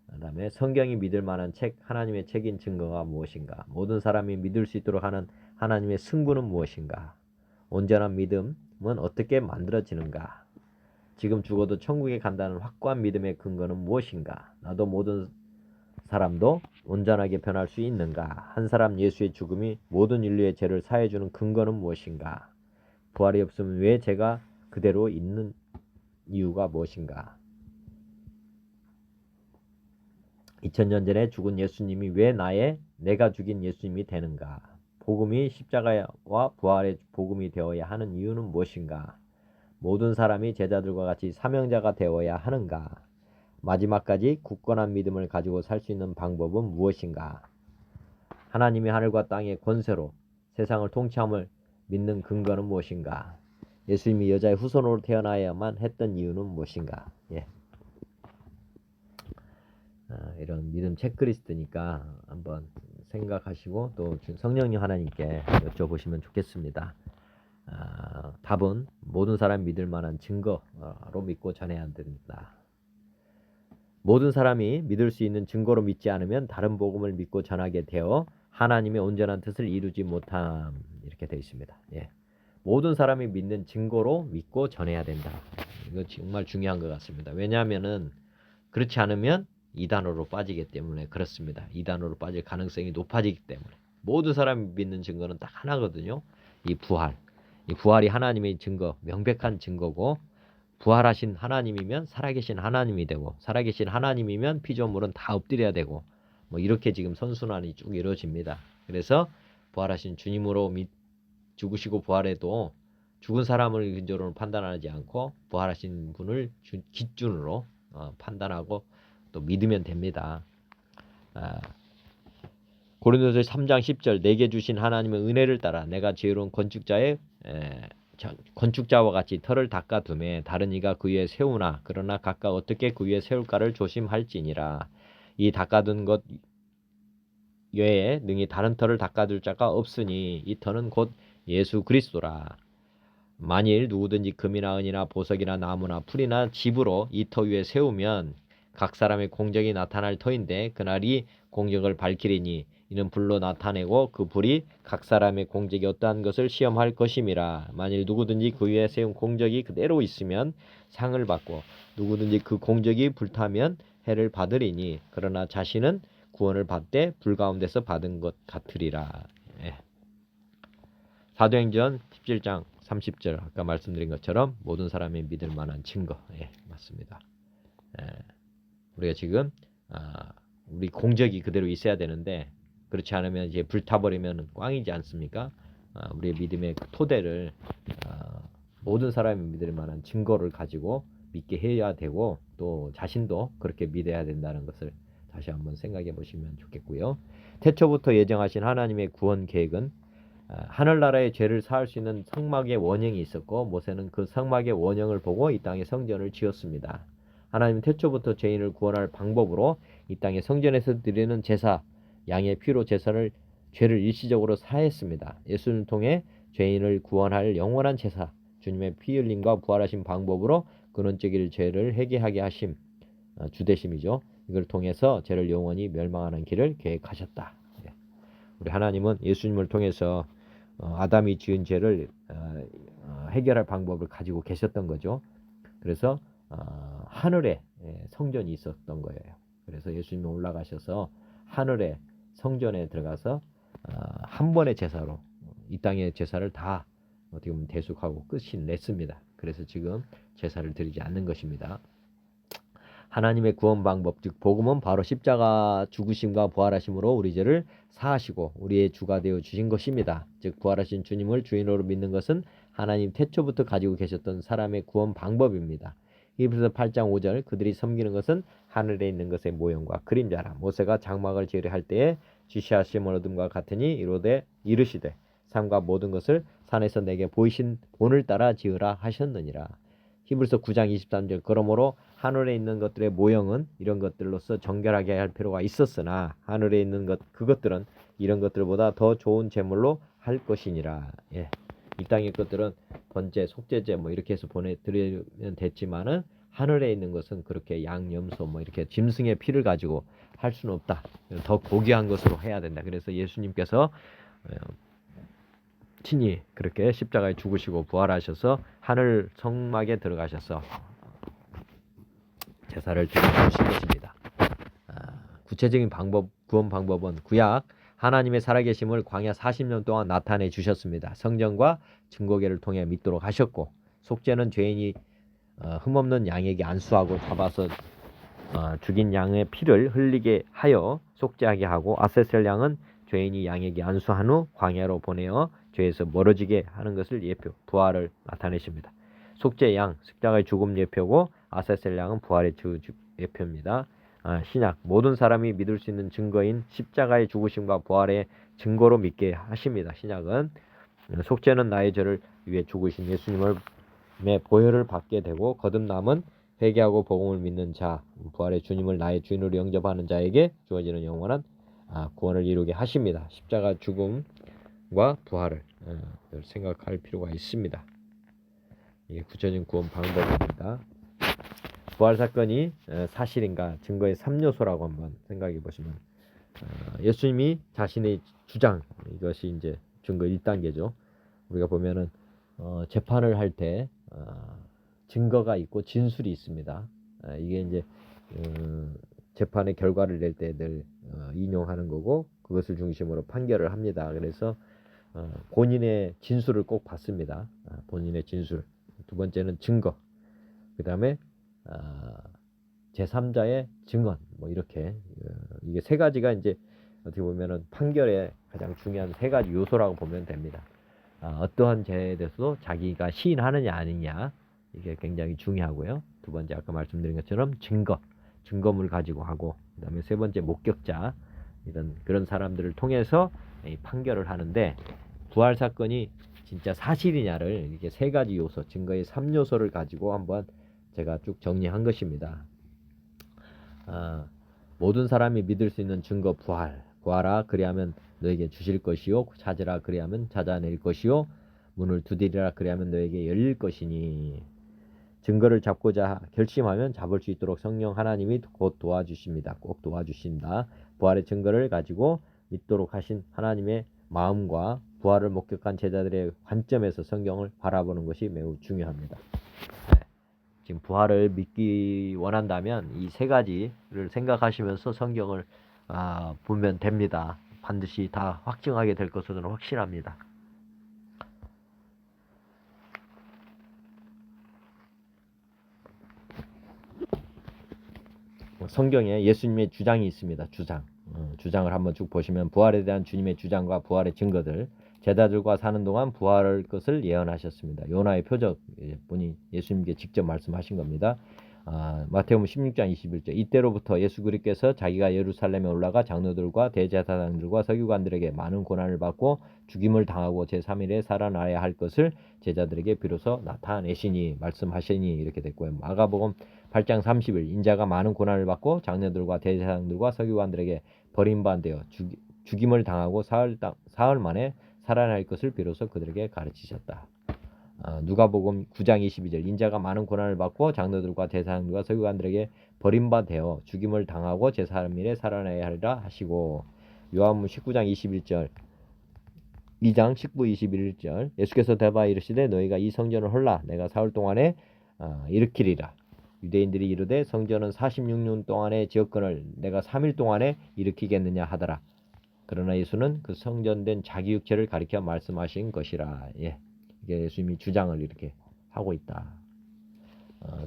그 다음에 성경이 믿을 만한 책, 하나님의 책인 증거가 무엇인가? 모든 사람이 믿을 수 있도록 하는 하나님의 승부는 무엇인가? 온전한 믿음은 어떻게 만들어지는가? 지금 죽어도 천국에 간다는 확고한 믿음의 근거는 무엇인가? 나도 모든 사람도 온전하게 변할 수 있는가? 한 사람 예수의 죽음이 모든 인류의 죄를 사해주는 근거는 무엇인가? 부활이 없으면 왜 죄가 그대로 있는 이유가 무엇인가? 2000년 전에 죽은 예수님이 왜 내가 죽인 예수님이 되는가? 복음이 십자가와 부활의 복음이 되어야 하는 이유는 무엇인가? 모든 사람이 제자들과 같이 사명자가 되어야 하는가? 마지막까지 굳건한 믿음을 가지고 살 수 있는 방법은 무엇인가? 하나님이 하늘과 땅의 권세로 세상을 통치함을 믿는 근거는 무엇인가? 예수님이 여자의 후손으로 태어나야만 했던 이유는 무엇인가? 이런 믿음 체크리스트니까 한번 생각하시고 또 성령님 하나님께 여쭤보시면 좋겠습니다. 답은 모든 사람이 믿을 만한 증거로 믿고 전해야 된다. 모든 사람이 믿을 수 있는 증거로 믿지 않으면 다른 복음을 믿고 전하게 되어 하나님의 온전한 뜻을 이루지 못함, 이렇게 되어 있습니다. 모든 사람이 믿는 증거로 믿고 전해야 된다. 이거 정말 중요한 것 같습니다. 왜냐하면은 그렇지 않으면 이단으로 빠지기 때문에 그렇습니다. 이단으로 빠질 가능성이 높아지기 때문에 모든 사람이 믿는 증거는 딱 하나거든요. 이 부활이 하나님의 증거, 명백한 증거고, 부활하신 하나님이면 살아계신 하나님이 되고, 살아계신 하나님이면 피조물은 다 엎드려야 되고, 뭐 이렇게 지금 선순환이 쭉 이루어집니다. 그래서 부활하신 주님으로 죽으시고 부활해도 죽은 사람을 근저로 판단하지 않고 부활하신 분을 기준으로 판단하고 또 믿으면 됩니다. 고린도서 3장 10절 내게 주신 하나님의 은혜를 따라 내가 지혜로운 건축자와 같이 터를 닦아두매 다른 이가 그 위에 세우나 그러나 각각 어떻게 그 위에 세울까를 조심할지니라. 이 닦아둔 것 외에 능히 다른 터를 닦아둘 자가 없으니 이 터는 곧 예수 그리스도라. 만일 누구든지 금이나 은이나 보석이나 나무나 풀이나 집으로 이 터 위에 세우면 각 사람의 공적이 나타날 터인데 그날이 공적을 밝히리니 이는 불로 나타내고 그 불이 각 사람의 공적이 어떠한 것을 시험할 것임이라. 만일 누구든지 그 위에 세운 공적이 그대로 있으면 상을 받고 누구든지 그 공적이 불타면 해를 받으리니 그러나 자신은 구원을 받되 불 가운데서 받은 것 같으리라. 사도행전 17장 30절 아까 말씀드린 것처럼 모든 사람이 믿을 만한 증거. 맞습니다. 우리가 지금 우리 공적이 그대로 있어야 되는데 그렇지 않으면 이제 불타버리면 꽝이지 않습니까? 우리의 믿음의 토대를 모든 사람이 믿을 만한 증거를 가지고 믿게 해야 되고 또 자신도 그렇게 믿어야 된다는 것을 다시 한번 생각해 보시면 좋겠고요. 태초부터 예정하신 하나님의 구원 계획은 하늘나라의 죄를 사할 수 있는 성막의 원형이 있었고 모세는 그 성막의 원형을 보고 이 땅에 성전을 지었습니다. 하나님은 태초부터 죄인을 구원할 방법으로 이 땅의 성전에서 드리는 제사, 양의 피로 제사를 죄를 일시적으로 사했습니다. 예수를 통해 죄인을 구원할 영원한 제사, 주님의 피 흘림과 부활하신 방법으로 근원적인 죄를 회개하게 하심, 주대심이죠. 이걸 통해서 죄를 영원히 멸망하는 길을 계획하셨다. 우리 하나님은 예수님을 통해서 아담이 지은 죄를 해결할 방법을 가지고 계셨던 거죠. 그래서 하늘에 성전이 있었던 거예요. 그래서 예수님이 올라가셔서 하늘의 성전에 들어가서 한 번의 제사로 이 땅의 제사를 다 어떻게 보면 대속하고 끝이 냈습니다. 그래서 지금 제사를 드리지 않는 것입니다. 하나님의 구원 방법 즉 복음은 바로 십자가 죽으심과 부활하심으로 우리 죄를 사하시고 우리의 주가 되어 주신 것입니다. 즉 부활하신 주님을 주인으로 믿는 것은 하나님 태초부터 가지고 계셨던 사람의 구원 방법입니다. 히브리서 8장 5절 그들이 섬기는 것은 하늘에 있는 것의 모형과 그림자라. 모세가 장막을 지으려 할 때에 지시하심을 얻음과 같으니 이르되 이르시되 삶과 모든 것을 산에서 내게 보이신 본을 따라 지으라 하셨느니라. 히브리서 9장 23절 그러므로 하늘에 있는 것들의 모형은 이런 것들로서 정결하게 할 필요가 있었으나 하늘에 있는 그것들은 이런 것들보다 더 좋은 제물로 할 것이니라. 이 땅의 것들은 번제, 속죄제 뭐 이렇게 해서 보내드리면 됐지만은 하늘에 있는 것은 그렇게 양, 염소 뭐 이렇게 짐승의 피를 가지고 할 수는 없다. 더 고귀한 것으로 해야 된다. 그래서 예수님께서 친히 그렇게 십자가에 죽으시고 부활하셔서 하늘 성막에 들어가셔서 제사를 드리신 것입니다. 구체적인 구원 방법은 구약 하나님의 살아계심을 광야 40년 동안 나타내 주셨습니다. 성전과 증거궤를 통해 믿도록 하셨고 속죄는 죄인이 흠없는 양에게 안수하고 잡아서 죽인 양의 피를 흘리게 하여 속죄하게 하고 아세셀 양은 죄인이 양에게 안수한 후 광야로 보내어 죄에서 멀어지게 하는 것을 예표, 부활을 나타내십니다. 속죄 양, 십자가의 죽음 예표고 아세셀 양은 부활의 예표입니다. 신약, 모든 사람이 믿을 수 있는 증거인 십자가의 죽으심과 부활의 증거로 믿게 하십니다. 신약은 속죄는 나의 죄를 위해 죽으신 예수님의 보혈을 받게 되고 거듭남은 회개하고 복음을 믿는 자, 부활의 주님을 나의 주인으로 영접하는 자에게 주어지는 영원한 구원을 이루게 하십니다. 십자가 죽음과 부활을 생각할 필요가 있습니다. 이게 구체적인 구원 방법입니다. 부활 사건이 사실인가 증거의 3요소라고 한번 생각해 보시면 예수님이 자신의 주장 이것이 이제 증거 1단계죠. 우리가 보면은 재판을 할 때 증거가 있고 진술이 있습니다. 이게 이제 재판의 결과를 낼 때 늘 인용하는 거고 그것을 중심으로 판결을 합니다. 그래서 본인의 진술을 꼭 받습니다. 본인의 진술. 두 번째는 증거. 그 다음에 제3자의 증언. 뭐 이렇게 이게 세 가지가 이제 어떻게 보면은 판결의 가장 중요한 세 가지 요소라고 보면 됩니다. 어떠한 죄에 대해서도 자기가 시인하느냐 아니냐 이게 굉장히 중요하고요. 두 번째 아까 말씀드린 것처럼 증거물 가지고 하고 그 다음에 세 번째 목격자 이런 그런 사람들을 통해서 이 판결을 하는데 부활 사건이 진짜 사실이냐를 이렇게 세 가지 요소, 증거의 3요소를 가지고 한번 제가 쭉 정리한 것입니다. 모든 사람이 믿을 수 있는 증거 부활. 구하라 그리하면 너에게 주실 것이요 찾으라 그리하면 찾아낼 것이요 문을 두드리라 그리하면 너에게 열릴 것이니 증거를 잡고자 결심하면 잡을 수 있도록 성령 하나님이 곧 도와주십니다. 꼭 도와주신다. 부활의 증거를 가지고 믿도록 하신 하나님의 마음과 부활을 목격한 제자들의 관점에서 성경을 바라보는 것이 매우 중요합니다. 지금 부활을 믿기 원한다면 이 세 가지를 생각하시면서 성경을 보면 됩니다. 반드시 다 확증하게 될 것은 확실합니다. 성경에 예수님의 주장이 있습니다. 주장을 한번 쭉 보시면 부활에 대한 주님의 주장과 부활의 증거들, 제자들과 사는 동안 부활할 것을 예언하셨습니다. 요나의 표적 분이 예수님께 직접 말씀하신 겁니다. 마태복음 16장 21절 이때로부터 예수 그리스도께서 자기가 예루살렘에 올라가 장로들과 대제사장들과 서기관들에게 많은 고난을 받고 죽임을 당하고 제3일에 살아나야 할 것을 제자들에게 비로소 나타내시니 말씀하시니 이렇게 됐고요. 마가복음 8장 30일 인자가 많은 고난을 받고 장로들과 대제사장들과 서기관들에게 버림받되어 죽임을 당하고 사흘 만에 살아날 것을 비로소 그들에게 가르치셨다. 누가복음 9장 22절 인자가 많은 고난을 받고 장로들과 대제사장들과 서기관들에게 버림받되어 죽임을 당하고 제3일에 살아나야 하리라 하시고 요한복음 19장 21절 2장 19, 21절 예수께서 대답하여 이르시되 너희가 이 성전을 헐라 내가 사흘 동안에 일으키리라. 유대인들이 이르되 성전은 46년 동안의 지었건을 내가 3일 동안에 일으키겠느냐 하더라. 그러나 예수는 그 성전된 자기 육체를 가리켜 말씀하신 것이라. 이게 예수님이 주장을 이렇게 하고 있다.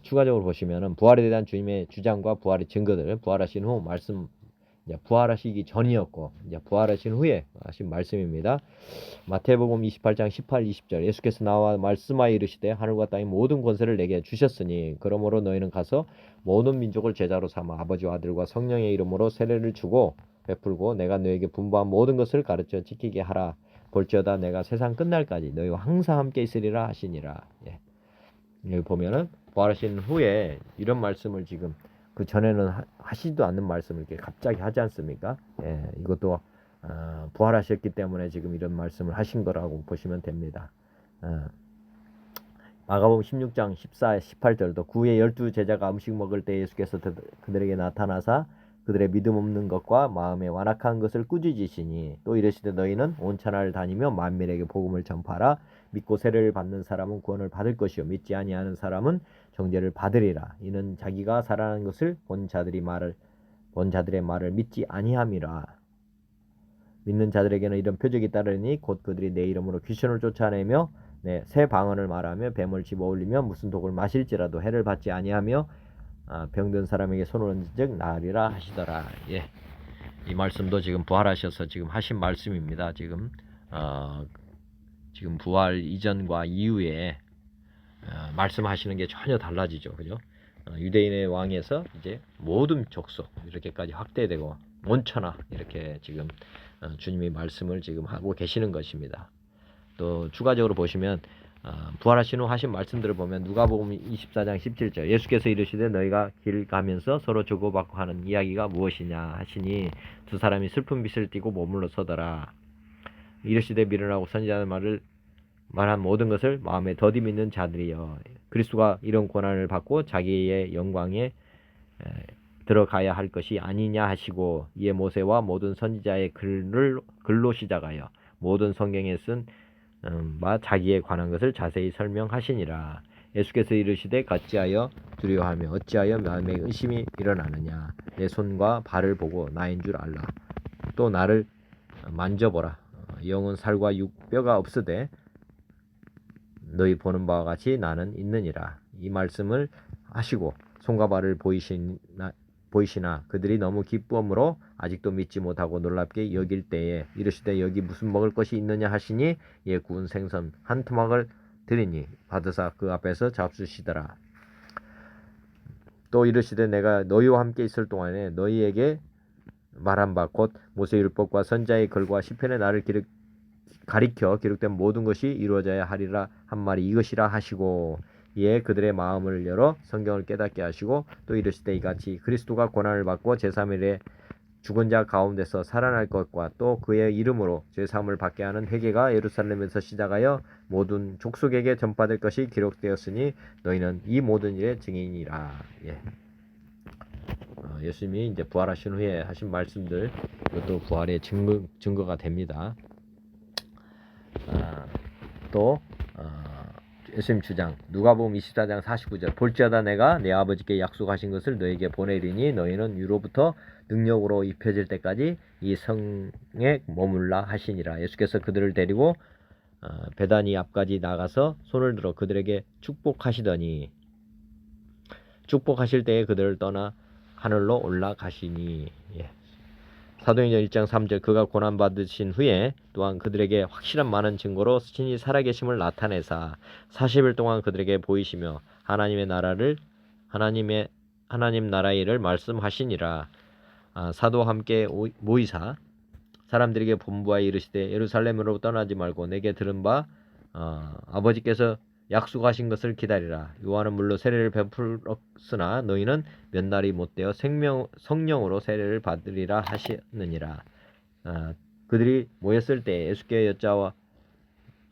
추가적으로 보시면은 부활에 대한 주님의 주장과 부활의 증거들, 부활하신 후 말씀, 이제 부활하시기 전이었고 이제 부활하신 후에 하신 말씀입니다. 마태복음 28장 18, 20절 예수께서 나와 말씀하여 이르시되 하늘과 땅의 모든 권세를 내게 주셨으니 그러므로 너희는 가서 모든 민족을 제자로 삼아 아버지와 아들과 성령의 이름으로 세례를 주고 베풀고 내가 너에게 분부한 모든 것을 가르쳐 지키게 하라. 볼지어다 내가 세상 끝날까지 너희와 항상 함께 있으리라 하시니라. 여기 보면은 부활하신 후에 이런 말씀을 지금 그 전에는 하시지도 않는 말씀을 이렇게 갑자기 하지 않습니까? 이것도 부활하셨기 때문에 지금 이런 말씀을 하신 거라고 보시면 됩니다. 마가복음 16장 14, 18절도 구의 12제자가 음식 먹을 때 예수께서 그들에게 나타나사 그들의 믿음 없는 것과 마음에 완악한 것을 꾸짖으시니 또 이르시되 너희는 온 천하를 다니며 만민에게 복음을 전파하라. 믿고 세례를 받는 사람은 구원을 받을 것이요 믿지 아니하는 사람은 정죄를 받으리라. 이는 자기가 살아난 것을 본 자들의 말을 믿지 아니함이라. 믿는 자들에게는 이런 표적이 따르니 곧 그들이 내 이름으로 귀신을 쫓아내며 새 방언을 말하며 뱀을 집어올리며 무슨 독을 마실지라도 해를 받지 아니하며 병든 사람에게 손을 얹은즉 나으리라 하시더라. 이 말씀도 지금 부활하셔서 지금 하신 말씀입니다. 지금 부활 이전과 이후에 말씀하시는 게 전혀 달라지죠, 그죠? 유대인의 왕에서 이제 모든 족속 이렇게까지 확대되고 온천하 이렇게 지금 주님이 말씀을 지금 하고 계시는 것입니다. 또 추가적으로 보시면 부활하신 후 하신 말씀들을 보면 누가복음 24장 17절 예수께서 이르시되 너희가 길 가면서 서로 주고받고 하는 이야기가 무엇이냐 하시니 두 사람이 슬픈 빛을 띠고 머물러 서더라. 이르시되 미련하고 선지자의 말한 모든 것을 마음에 더디 믿는 자들이여 그리스도가 이런 고난을 받고 자기의 영광에 들어가야 할 것이 아니냐 하시고 이에 모세와 모든 선지자의 글로 시작하여 모든 성경에 쓴 자기에 관한 것을 자세히 설명하시니라. 예수께서 이르시되 어찌하여 두려워하며 어찌하여 마음에 의심이 일어나느냐. 내 손과 발을 보고 나인 줄 알라. 또 나를 만져보라. 영은 살과 뼈가 없으되 너희 보는 바와 같이 나는 있느니라. 이 말씀을 하시고 손과 발을 보이시나 그들이 너무 기쁨으로 아직도 믿지 못하고 놀랍게 여길 때에 이르시되 여기 무슨 먹을 것이 있느냐 하시니 예 구운 생선 한 토막을 드리니 받으사 그 앞에서 잡수시더라. 또 이르시되 내가 너희와 함께 있을 동안에 너희에게 말한 바 곧 모세 율법과 선자의 글과 시편의 나를 가리켜 기록된 모든 것이 이루어져야 하리라 한 말이 이것이라 하시고, 이에 그들의 마음을 열어 성경을 깨닫게 하시고 또 이르시되 이같이 그리스도가 고난을 받고 제3일에 죽은 자 가운데서 살아날 것과 또 그의 이름으로 죄사함을 받게 하는 회개가 예루살렘에서 시작하여 모든 족속에게 전파될 것이 기록되었으니 너희는 이 모든 일의 증인이라. 예. 예수님이 이제 부활하신 후에 하신 말씀들, 이것도 부활의 증거가 됩니다. 또 예수님 주장 누가복음 24장 49절 볼지어다 내가 내 아버지께 약속하신 것을 너에게 보내리니 너희는 위로부터 능력으로 입혀질 때까지 이 성에 머물라 하시니라. 예수께서 그들을 데리고 베다니 앞까지 나가서 손을 들어 그들에게 축복하시더니 축복하실 때에 그들을 떠나 하늘로 올라가시니. 예. 사도행전 1장 3절 그가 고난받으신 후에 또한 그들에게 확실한 많은 증거로 친히 살아계심을 나타내사 40일 동안 그들에게 보이시며 하나님 나라의 일을 말씀하시니라. 사도와 함께 모이사 사람들에게 본부하여 이르시되 예루살렘으로 떠나지 말고 내게 들은 바 아버지께서 약속하신 것을 기다리라. 요한은 물로 세례를 베풀었으나 너희는 몇 날이 못되어 성령으로 세례를 받으리라 하시느니라. 그들이 모였을 때 예수께 여짜와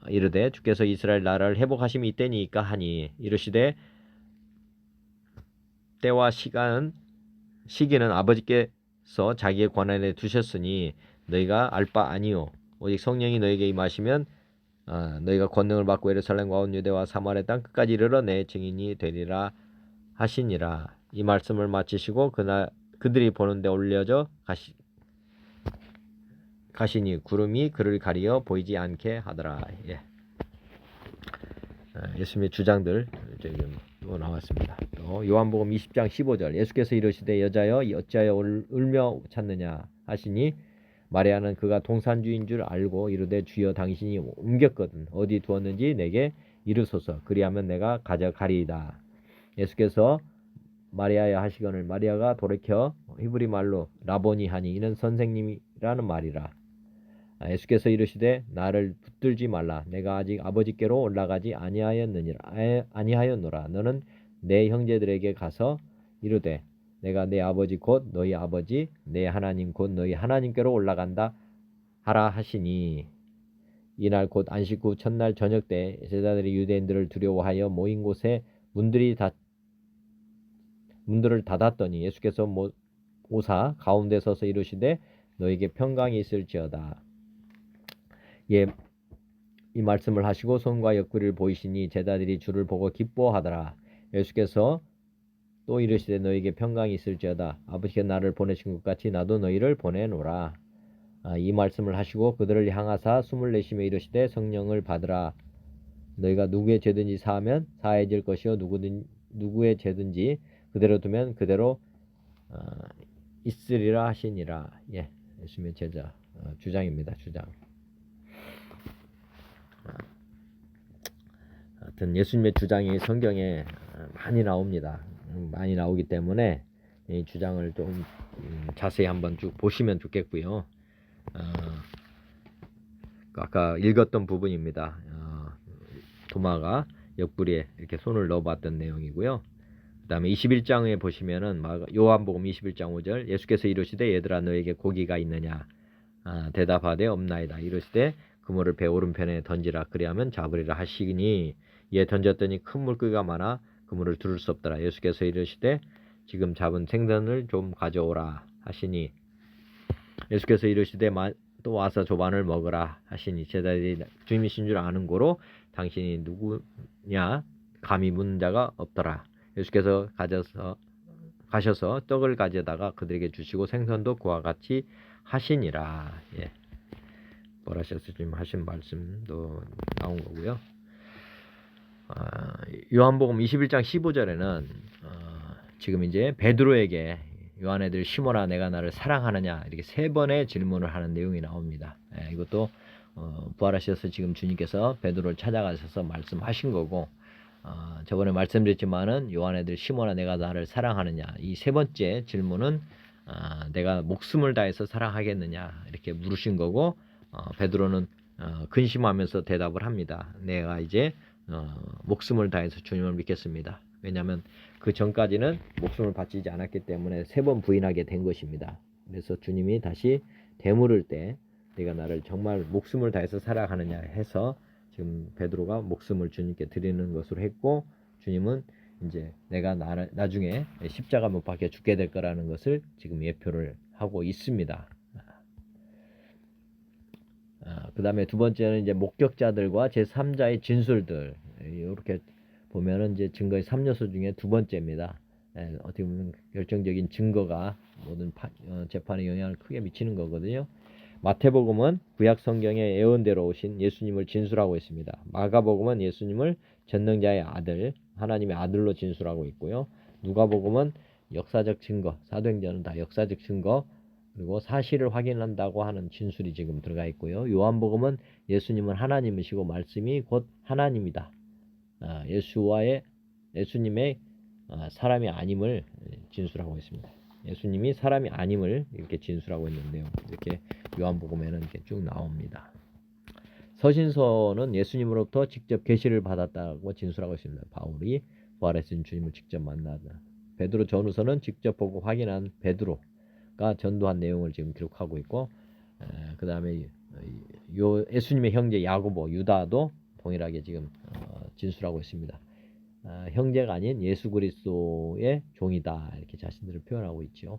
이르되 주께서 이스라엘 나라를 회복하심이 이때니까 하니 이르시되 때와 시기는 아버지께서 자기의 권한에 두셨으니 너희가 알 바 아니요 오직 성령이 너희에게 임하시면 너희가 권능을 받고 예루살렘과 온 유대와 사마리아 땅 끝까지 이르러 내 증인이 되리라 하시니라. 이 말씀을 마치시고 그들이 보는데 올려져 가시니 구름이 그를 가리어 보이지 않게 하더라. 예. 예수님의 주장들 지금 나왔습니다. 또 요한복음 20장 15절 예수께서 이르시되 여자여 어찌하여 울며 찾느냐 하시니 마리아는 그가 동산주인 줄 알고 이르되 주여 당신이 옮겼거든 어디 두었는지 내게 이르소서 그리하면 내가 가져가리이다. 예수께서 마리아야 하시거늘 마리아가 돌이켜 히브리 말로 라보니 하니 이는 선생님이라는 말이라. 예수께서 이르시되 나를 붙들지 말라 내가 아직 아버지께로 올라가지 아니하였노라. 너는 내 형제들에게 가서 이르되 내가 내 아버지 곧 너희 아버지 내 하나님 곧 너희 하나님께로 올라간다 하라 하시니. 이날 곧 안식 후 첫날 저녁 때 제자들이 유대인들을 두려워하여 모인 곳에 문들을 닫았더니 예수께서 오사 가운데 서서 이르시되 너에게 평강이 있을지어다. 예, 이 말씀을 하시고 손과 옆구리를 보이시니 제자들이 주를 보고 기뻐하더라. 예수께서 또 이르시되 너에게 평강이 있을지어다. 아버지가 나를 보내신 것 같이 나도 너희를 보내노라. 이 말씀을 하시고 그들을 향하사 숨을 내쉬며 이르시되 성령을 받으라. 너희가 누구의 죄든지 사하면 사해질 것이요 누구의 죄든지 그대로 두면 그대로 있으리라 하시니라. 예, 예수님의 제자 주장입니다. 주장. 하여튼 예수님의 주장이 성경에 많이 나옵니다. 많이 나오기 때문에 이 주장을 좀 자세히 한번 쭉 보시면 좋겠고요. 아까 읽었던 부분입니다. 도마가 옆구리에 이렇게 손을 넣어봤던 내용이고요. 그 다음에 21장에 보시면은 요한복음 21장 5절 예수께서 이르시되 얘들아 너에게 고기가 있느냐 대답하되 없나이다. 이르시되 그물을 배 오른편에 던지라 그리하면 잡으리라 하시니 이에 던졌더니 큰 물고기가 많아 그물을 두를 수 없더라. 예수께서 이르시되 지금 잡은 생선을 좀 가져오라 하시니 예수께서 이르시되 또 와서 조반을 먹으라 하시니 제자들이 주님이신 줄 아는 고로 당신이 누구냐 감히 묻는 자가 없더라. 예수께서 가셔서 떡을 가져다가 그들에게 주시고 생선도 그와 같이 하시니라. 예. 보라셔서 지금 하신 말씀도 나온 거고요. 요한복음 21장 15절에는 지금 이제 베드로에게 요한 애들 시몬아 내가 나를 사랑하느냐 이렇게 세 번의 질문을 하는 내용이 나옵니다. 이것도 부활하셔서 지금 주님께서 베드로를 찾아가셔서 말씀하신 거고 저번에 말씀드렸지만은 요한 애들 시몬아 내가 나를 사랑하느냐 이 세 번째 질문은 내가 목숨을 다해서 사랑하겠느냐 이렇게 물으신 거고, 베드로는 근심하면서 대답을 합니다. 내가 이제 목숨을 다해서 주님을 믿겠습니다. 왜냐하면 그 전까지는 목숨을 바치지 않았기 때문에 3번 부인하게 된 것입니다. 그래서 주님이 다시 되물을 때 내가 나를 정말 목숨을 다해서 사랑하느냐 해서 지금 베드로가 목숨을 주님께 드리는 것으로 했고, 주님은 이제 내가 나중에 십자가 못 박혀 죽게 될 거라는 것을 지금 예표를 하고 있습니다. 그 다음에 두 번째는 이제 목격자들과 제3자의 진술들. 이렇게 보면은 이제 증거의 3요소 중에 두 번째입니다. 어떻게 보면 결정적인 증거가 모든 재판에 영향을 크게 미치는 거거든요. 마태복음은 구약 성경의 예언대로 오신 예수님을 진술하고 있습니다. 마가복음은 예수님을 전능자의 아들, 하나님의 아들로 진술하고 있고요. 누가복음은 역사적 증거, 사도행전은 다 역사적 증거, 그리고 사실을 확인한다고 하는 진술이 지금 들어가 있고요. 요한복음은 예수님은 하나님이시고 말씀이 곧 하나님이다. 예수님의 사람이 아님을 진술하고 있습니다. 예수님이 사람이 아님을 이렇게 진술하고 있는데요. 이렇게 요한복음에는 이렇게 쭉 나옵니다. 서신서는 예수님으로부터 직접 계시를 받았다고 진술하고 있습니다. 바울이 부활하신 주님을 직접 만나다. 베드로 전후서는 직접 보고 확인한 베드로가 전도한 내용을 지금 기록하고 있고, 그 다음에 예수님의 형제 야고보, 유다도 동일하게 지금 진술하고 있습니다. 형제가 아닌 예수 그리스도의 종이다 이렇게 자신들을 표현하고 있죠.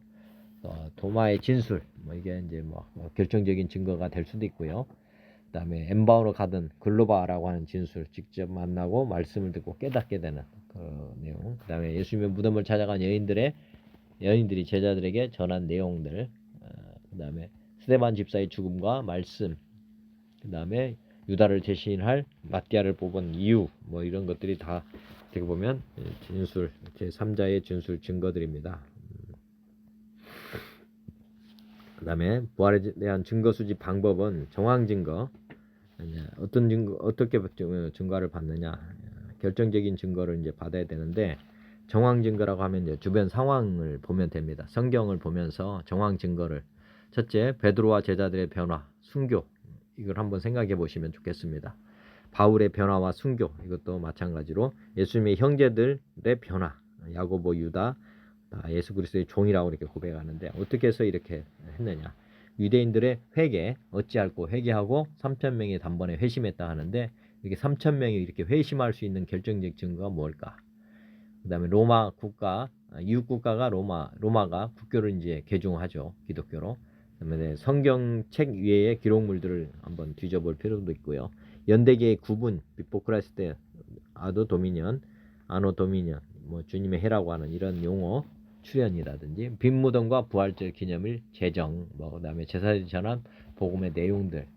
도마의 진술, 이게 이제 결정적인 증거가 될 수도 있고요. 그다음에 엠바오로 가든 글로바라고 하는 진술, 직접 만나고 말씀을 듣고 깨닫게 되는 그 내용. 그다음에 예수님의 무덤을 찾아간 여인들이 제자들에게 전한 내용들. 그다음에 스데반 집사의 죽음과 말씀. 그다음에 유다를 대신할 마띠아를 뽑은 이유, 이런 것들이 다 어떻게 보면 진술, 제3자의 진술 증거들입니다. 그 다음에 부활에 대한 증거 수집 방법은 정황 증거, 어떤 증거, 어떻게 증거를 받느냐, 결정적인 증거를 이제 받아야 되는데, 정황 증거라고 하면 이제 주변 상황을 보면 됩니다. 성경을 보면서 정황 증거를, 첫째, 베드로와 제자들의 변화, 순교, 이걸 한번 생각해 보시면 좋겠습니다. 바울의 변화와 순교, 이것도 마찬가지로 예수님의 형제들의 변화, 야고보, 유다, 예수 그리스도의 종이라고 이렇게 고백하는데, 어떻게 해서 이렇게 했느냐? 유대인들의 회개, 어찌할꼬 회개하고 3,000명이 단번에 회심했다 하는데, 이렇게 3,000명이 이렇게 회심할 수 있는 결정적 증거가 뭘까? 그 다음에 로마 국가, 이웃 국가가 로마가 국교를 이제 개종하죠, 기독교로. 그다음에 성경책 위에 기록물들을 한번 뒤져볼 필요도 있고요. 연대계의 구분, 비포 크라이스트, 아도 도미니언, 아노 도미니언, 주님의 해라고 하는 이런 용어 출현이라든지, 빈무덤과 부활절 기념일 제정, 그다음에 제사를 전한 복음의 내용들,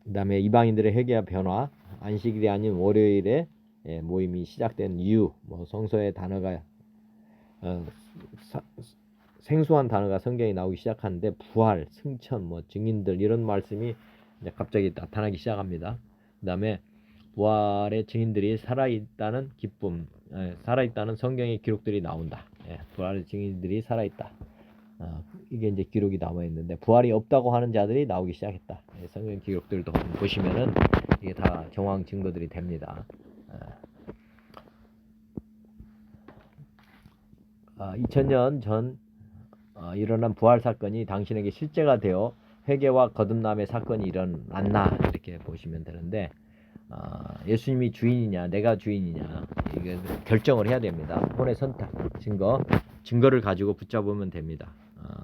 그다음에 이방인들의 회개와 변화, 안식일이 아닌 월요일에 모임이 시작된 이유, 성서의 단어가 생소한 단어가 성경에 나오기 시작하는데, 부활, 승천, 증인들, 이런 말씀이 이제 갑자기 나타나기 시작합니다. 그 다음에 부활의 증인들이 살아있다는 기쁨, 살아있다는 성경의 기록들이 나온다. 부활의 증인들이 살아있다. 이게 이제 기록이 남아 있는데, 부활이 없다고 하는 자들이 나오기 시작했다. 성경 기록들도 보시면은 이게 다 정황 증거들이 됩니다. 2000년 전 일어난 부활 사건이 당신에게 실제가 되어 회개와 거듭남의 사건이 일어났나, 이렇게 보시면 되는데, 예수님이 주인이냐 내가 주인이냐, 이게 결정을 해야 됩니다. 혼의 선택, 증거를 가지고 붙잡으면 됩니다.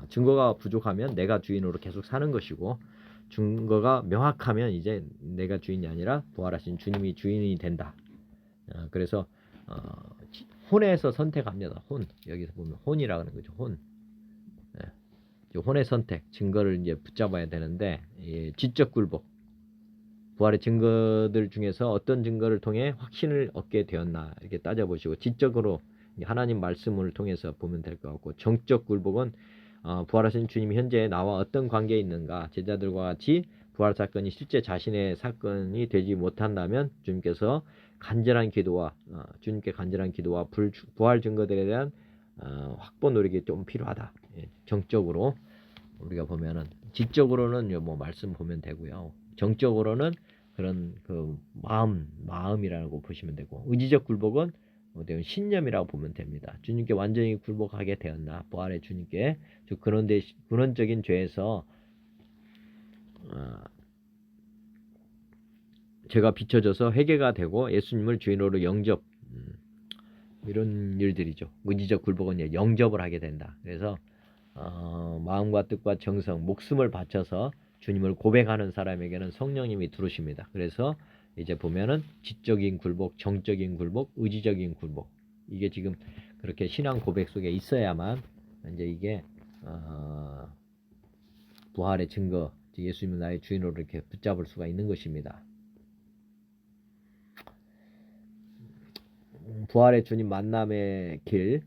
증거가 부족하면 내가 주인으로 계속 사는 것이고, 증거가 명확하면 이제 내가 주인이 아니라 부활하신 주님이 주인이 된다. 그래서 혼에서 선택합니다. 여기서 보면 혼이라고 하는 거죠. 혼의 선택, 증거를 이제 붙잡아야 되는데, 지적 굴복, 부활의 증거들 중에서 어떤 증거를 통해 확신을 얻게 되었나, 이렇게 따져보시고, 지적으로 하나님 말씀을 통해서 보면 될 것 같고, 정적 굴복은 부활하신 주님이 현재 나와 어떤 관계에 있는가, 제자들과 같이 부활 사건이 실제 자신의 사건이 되지 못한다면 주님께 간절한 기도와 부활 증거들에 대한 확보 노력이 좀 필요하다. 예, 정적으로 우리가 보면은 지적으로는 뭐 말씀 보면 되고요. 정적으로는 그런 그 마음이라고 보시면 되고, 의지적 굴복은 어떤 신념이라고 보면 됩니다. 주님께 완전히 굴복하게 되었나, 부활의 주님께. 즉 근원적인 죄에서 죄가 비춰져서 회개가 되고 예수님을 주인으로 영접, 이런 일들이죠. 의지적 굴복은 영접을 하게 된다. 그래서 마음과 뜻과 정성, 목숨을 바쳐서 주님을 고백하는 사람에게는 성령님이 들어오십니다. 그래서 이제 보면은 지적인 굴복, 정적인 굴복, 의지적인 굴복, 이게 지금 그렇게 신앙 고백 속에 있어야만 이제 이게 부활의 증거, 예수님을 나의 주인으로 이렇게 붙잡을 수가 있는 것입니다. 부활의 주님 만남의 길,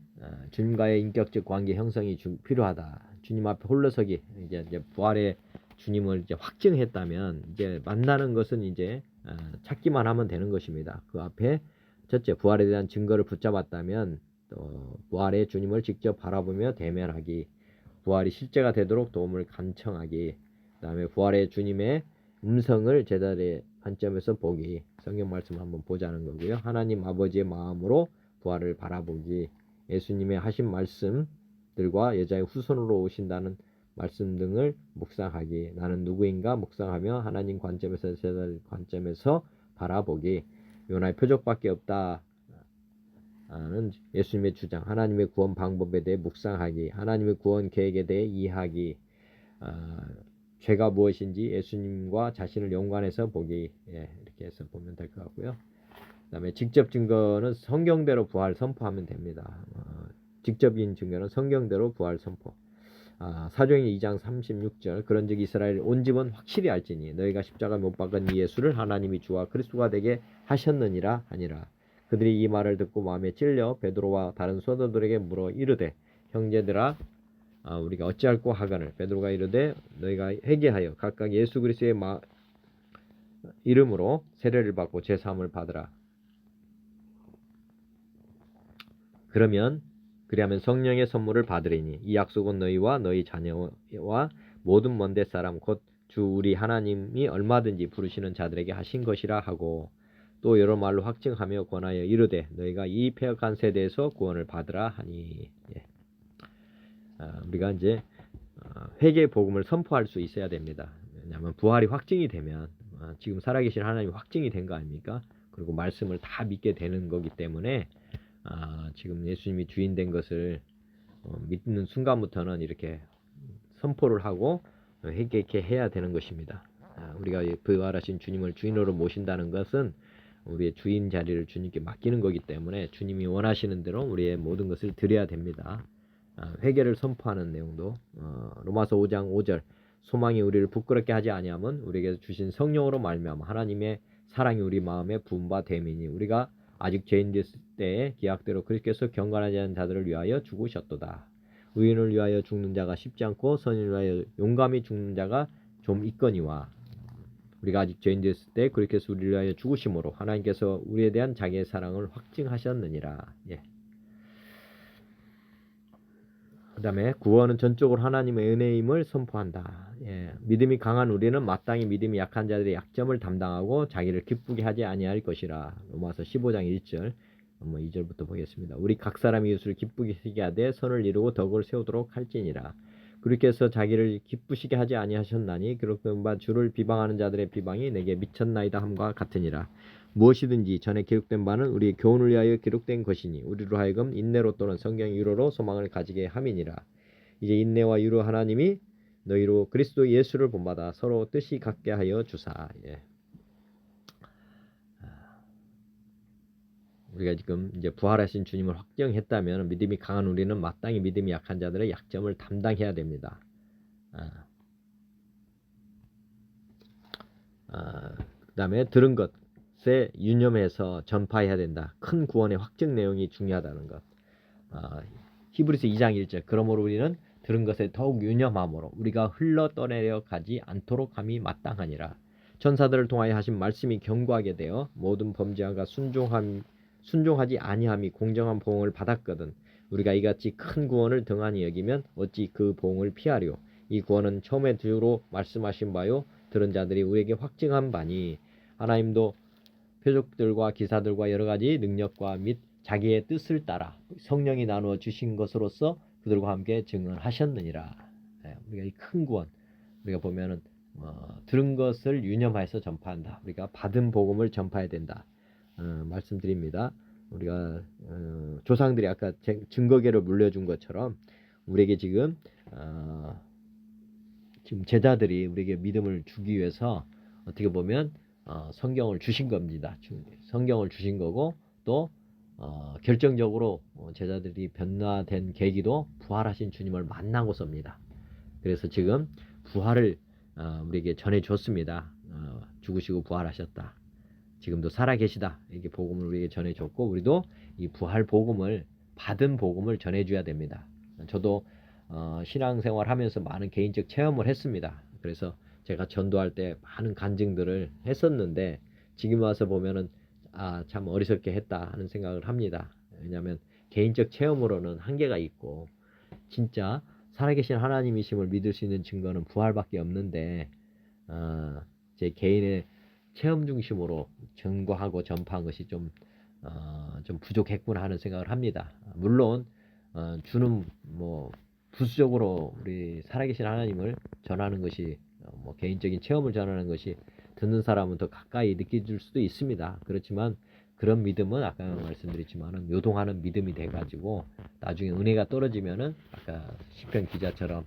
주님과의 인격적 관계 형성이 필요하다. 주님 앞에 홀로서기, 이제 부활의 주님을 이제 확증했다면 이제 만나는 것은 이제 찾기만 하면 되는 것입니다. 그 앞에 첫째, 부활에 대한 증거를 붙잡았다면 또 부활의 주님을 직접 바라보며 대면하기, 부활이 실제가 되도록 도움을 간청하기, 그다음에 부활의 주님의 음성을 제자들의 관점에서 보기, 성경 말씀 한번 보자는 거고요. 하나님 아버지의 마음으로 부활을 바라보기, 예수님의 하신 말씀들과 여자의 후손으로 오신다는 말씀 등을 묵상하기, 나는 누구인가 묵상하며 하나님 관점에서 제자들 관점에서 바라보기, 요나의 표적밖에 없다 는 예수님의 주장, 하나님의 구원 방법에 대해 묵상하기, 하나님의 구원 계획에 대해 이해하기, 죄가 무엇인지 예수님과 자신을 연관해서 보기, 이렇게 해서 보면 될 것 같고요. 그 다음에 직접 증거는 성경대로 부활 선포하면 됩니다. 직접인 증거는 성경대로 부활 선포. 사도행전 2장 36절, 그런즉 이스라엘 온 집은 확실히 알지니 너희가 십자가 못 박은 이 예수를 하나님이 주와 그리스도가 되게 하셨느니라 하니라. 그들이 이 말을 듣고 마음에 찔려 베드로와 다른 사도들에게 물어 이르되, 형제들아, 우리가 어찌할꼬 하거늘. 베드로가 이르되, 너희가 회개하여 각각 예수 그리스도의 이름으로 세례를 받고 제사함을 받으라. 그리하면 성령의 선물을 받으리니 이 약속은 너희와 너희 자녀와 모든 먼 데 사람 곧 주 우리 하나님이 얼마든지 부르시는 자들에게 하신 것이라 하고, 또 여러 말로 확증하며 권하여 이르되 너희가 이 패역한 세대에서 구원을 받으라 하니. 우리가 이제 회개의 복음을 선포할 수 있어야 됩니다. 왜냐하면 부활이 확증이 되면 지금 살아계신 하나님이 확증이 된 거 아닙니까? 그리고 말씀을 다 믿게 되는 거기 때문에 지금 예수님이 주인 된 것을 믿는 순간부터는 이렇게 선포를 하고 회개케 해야 되는 것입니다. 우리가 부활하신 주님을 주인으로 모신다는 것은 우리의 주인 자리를 주님께 맡기는 거기 때문에 주님이 원하시는 대로 우리의 모든 것을 드려야 됩니다. 회개를 선포하는 내용도 로마서 5장 5절, 소망이 우리를 부끄럽게 하지 아니하면 우리에게 주신 성령으로 말미암아 하나님의 사랑이 우리 마음에 부은 바 됨이니 우리가 아직 죄인 됐을 때에 기약대로 그리스도께서 경건하지 않은 자들을 위하여 죽으셨도다. 의인을 위하여 죽는 자가 쉽지 않고 선인을 위하여 용감히 죽는 자가 좀 있거니와, 우리가 아직 죄인 됐을 때 그리스도께서 우리를 위하여 죽으심으로 하나님께서 우리에 대한 자기의 사랑을 확증하셨느니라. 그 다음에 구원은 전적으로 하나님의 은혜임을 선포한다. 믿음이 강한 우리는 마땅히 믿음이 약한 자들의 약점을 담당하고 자기를 기쁘게 하지 아니할 것이라. 로마서 15장 1절, 2절부터 보겠습니다. 우리 각 사람이 이웃을 기쁘게 하되 선을 이루고 덕을 세우도록 할지니라. 그리스도께서 자기를 기쁘시게 하지 아니하셨나니 기록된 바 주를 비방하는 자들의 비방이 내게 미쳤나이다 함과 같으니라. 무엇이든지 전에 기록된 바는 우리의 교훈을 위하여 기록된 것이니 우리로 하여금 인내로 또는 성경의 유로로 소망을 가지게 함이니라. 이제 인내와 유로 하나님이 너희로 그리스도 예수를 본받아 서로 뜻이 같게 하여 주사. 우리가 지금 이제 부활하신 주님을 확정했다면 믿음이 강한 우리는 마땅히 믿음이 약한 자들의 약점을 담당해야 됩니다. 그 다음에 들은 것에 유념해서 전파해야 된다. 큰 구원의 확증 내용이 중요하다는 것. 히브리서 2장 1절, 그러므로 우리는 들은 것에 더욱 유념함으로 우리가 흘러 떠내려 가지 않도록 함이 마땅하니라. 천사들을 통하여 하신 말씀이 견고하게 되어 모든 범죄함과 순종하지 아니함이 공정한 보응을 받았거든. 우리가 이같이 큰 구원을 등한히 여기면 어찌 그 보응을 피하리요. 이 구원은 처음에 주로 말씀하신 바요 들은 자들이 우리에게 확증한 바니 하나님도 표적들과 기사들과 여러 가지 능력과 및 자기의 뜻을 따라 성령이 나누어 주신 것으로서 그들과 함께 증언하셨느니라. 우리가 이 큰 구원, 우리가 보면은 들은 것을 유념하여서 전파한다. 우리가 받은 복음을 전파해야 된다. 말씀드립니다. 우리가 조상들이 아까 증거계를 물려준 것처럼 우리에게 지금 제자들이 우리에게 믿음을 주기 위해서 어떻게 보면 성경을 주신 겁니다. 성경을 주신 거고 또 결정적으로 제자들이 변화된 계기도 부활하신 주님을 만나고서입니다. 그래서 지금 부활을 우리에게 전해줬습니다. 죽으시고 부활하셨다. 지금도 살아계시다. 이게 복음을 우리에게 전해줬고 우리도 이 부활 복음을 받은 복음을 전해줘야 됩니다. 저도 신앙생활 하면서 많은 개인적 체험을 했습니다. 그래서 제가 전도할 때 많은 간증들을 했었는데 지금 와서 보면은 참 어리석게 했다 하는 생각을 합니다. 왜냐하면 개인적 체험으로는 한계가 있고 진짜 살아계신 하나님이심을 믿을 수 있는 증거는 부활밖에 없는데 제 개인의 체험 중심으로 증거하고 전파한 것이 좀 부족했구나 하는 생각을 합니다. 물론 주는 부수적으로 우리 살아계신 하나님을 전하는 것이 개인적인 체험을 전하는 것이 듣는 사람은 더 가까이 느껴질 수도 있습니다. 그렇지만 그런 믿음은 아까 말씀드렸지만은 요동하는 믿음이 돼가지고 나중에 은혜가 떨어지면은 아까 시편 기자처럼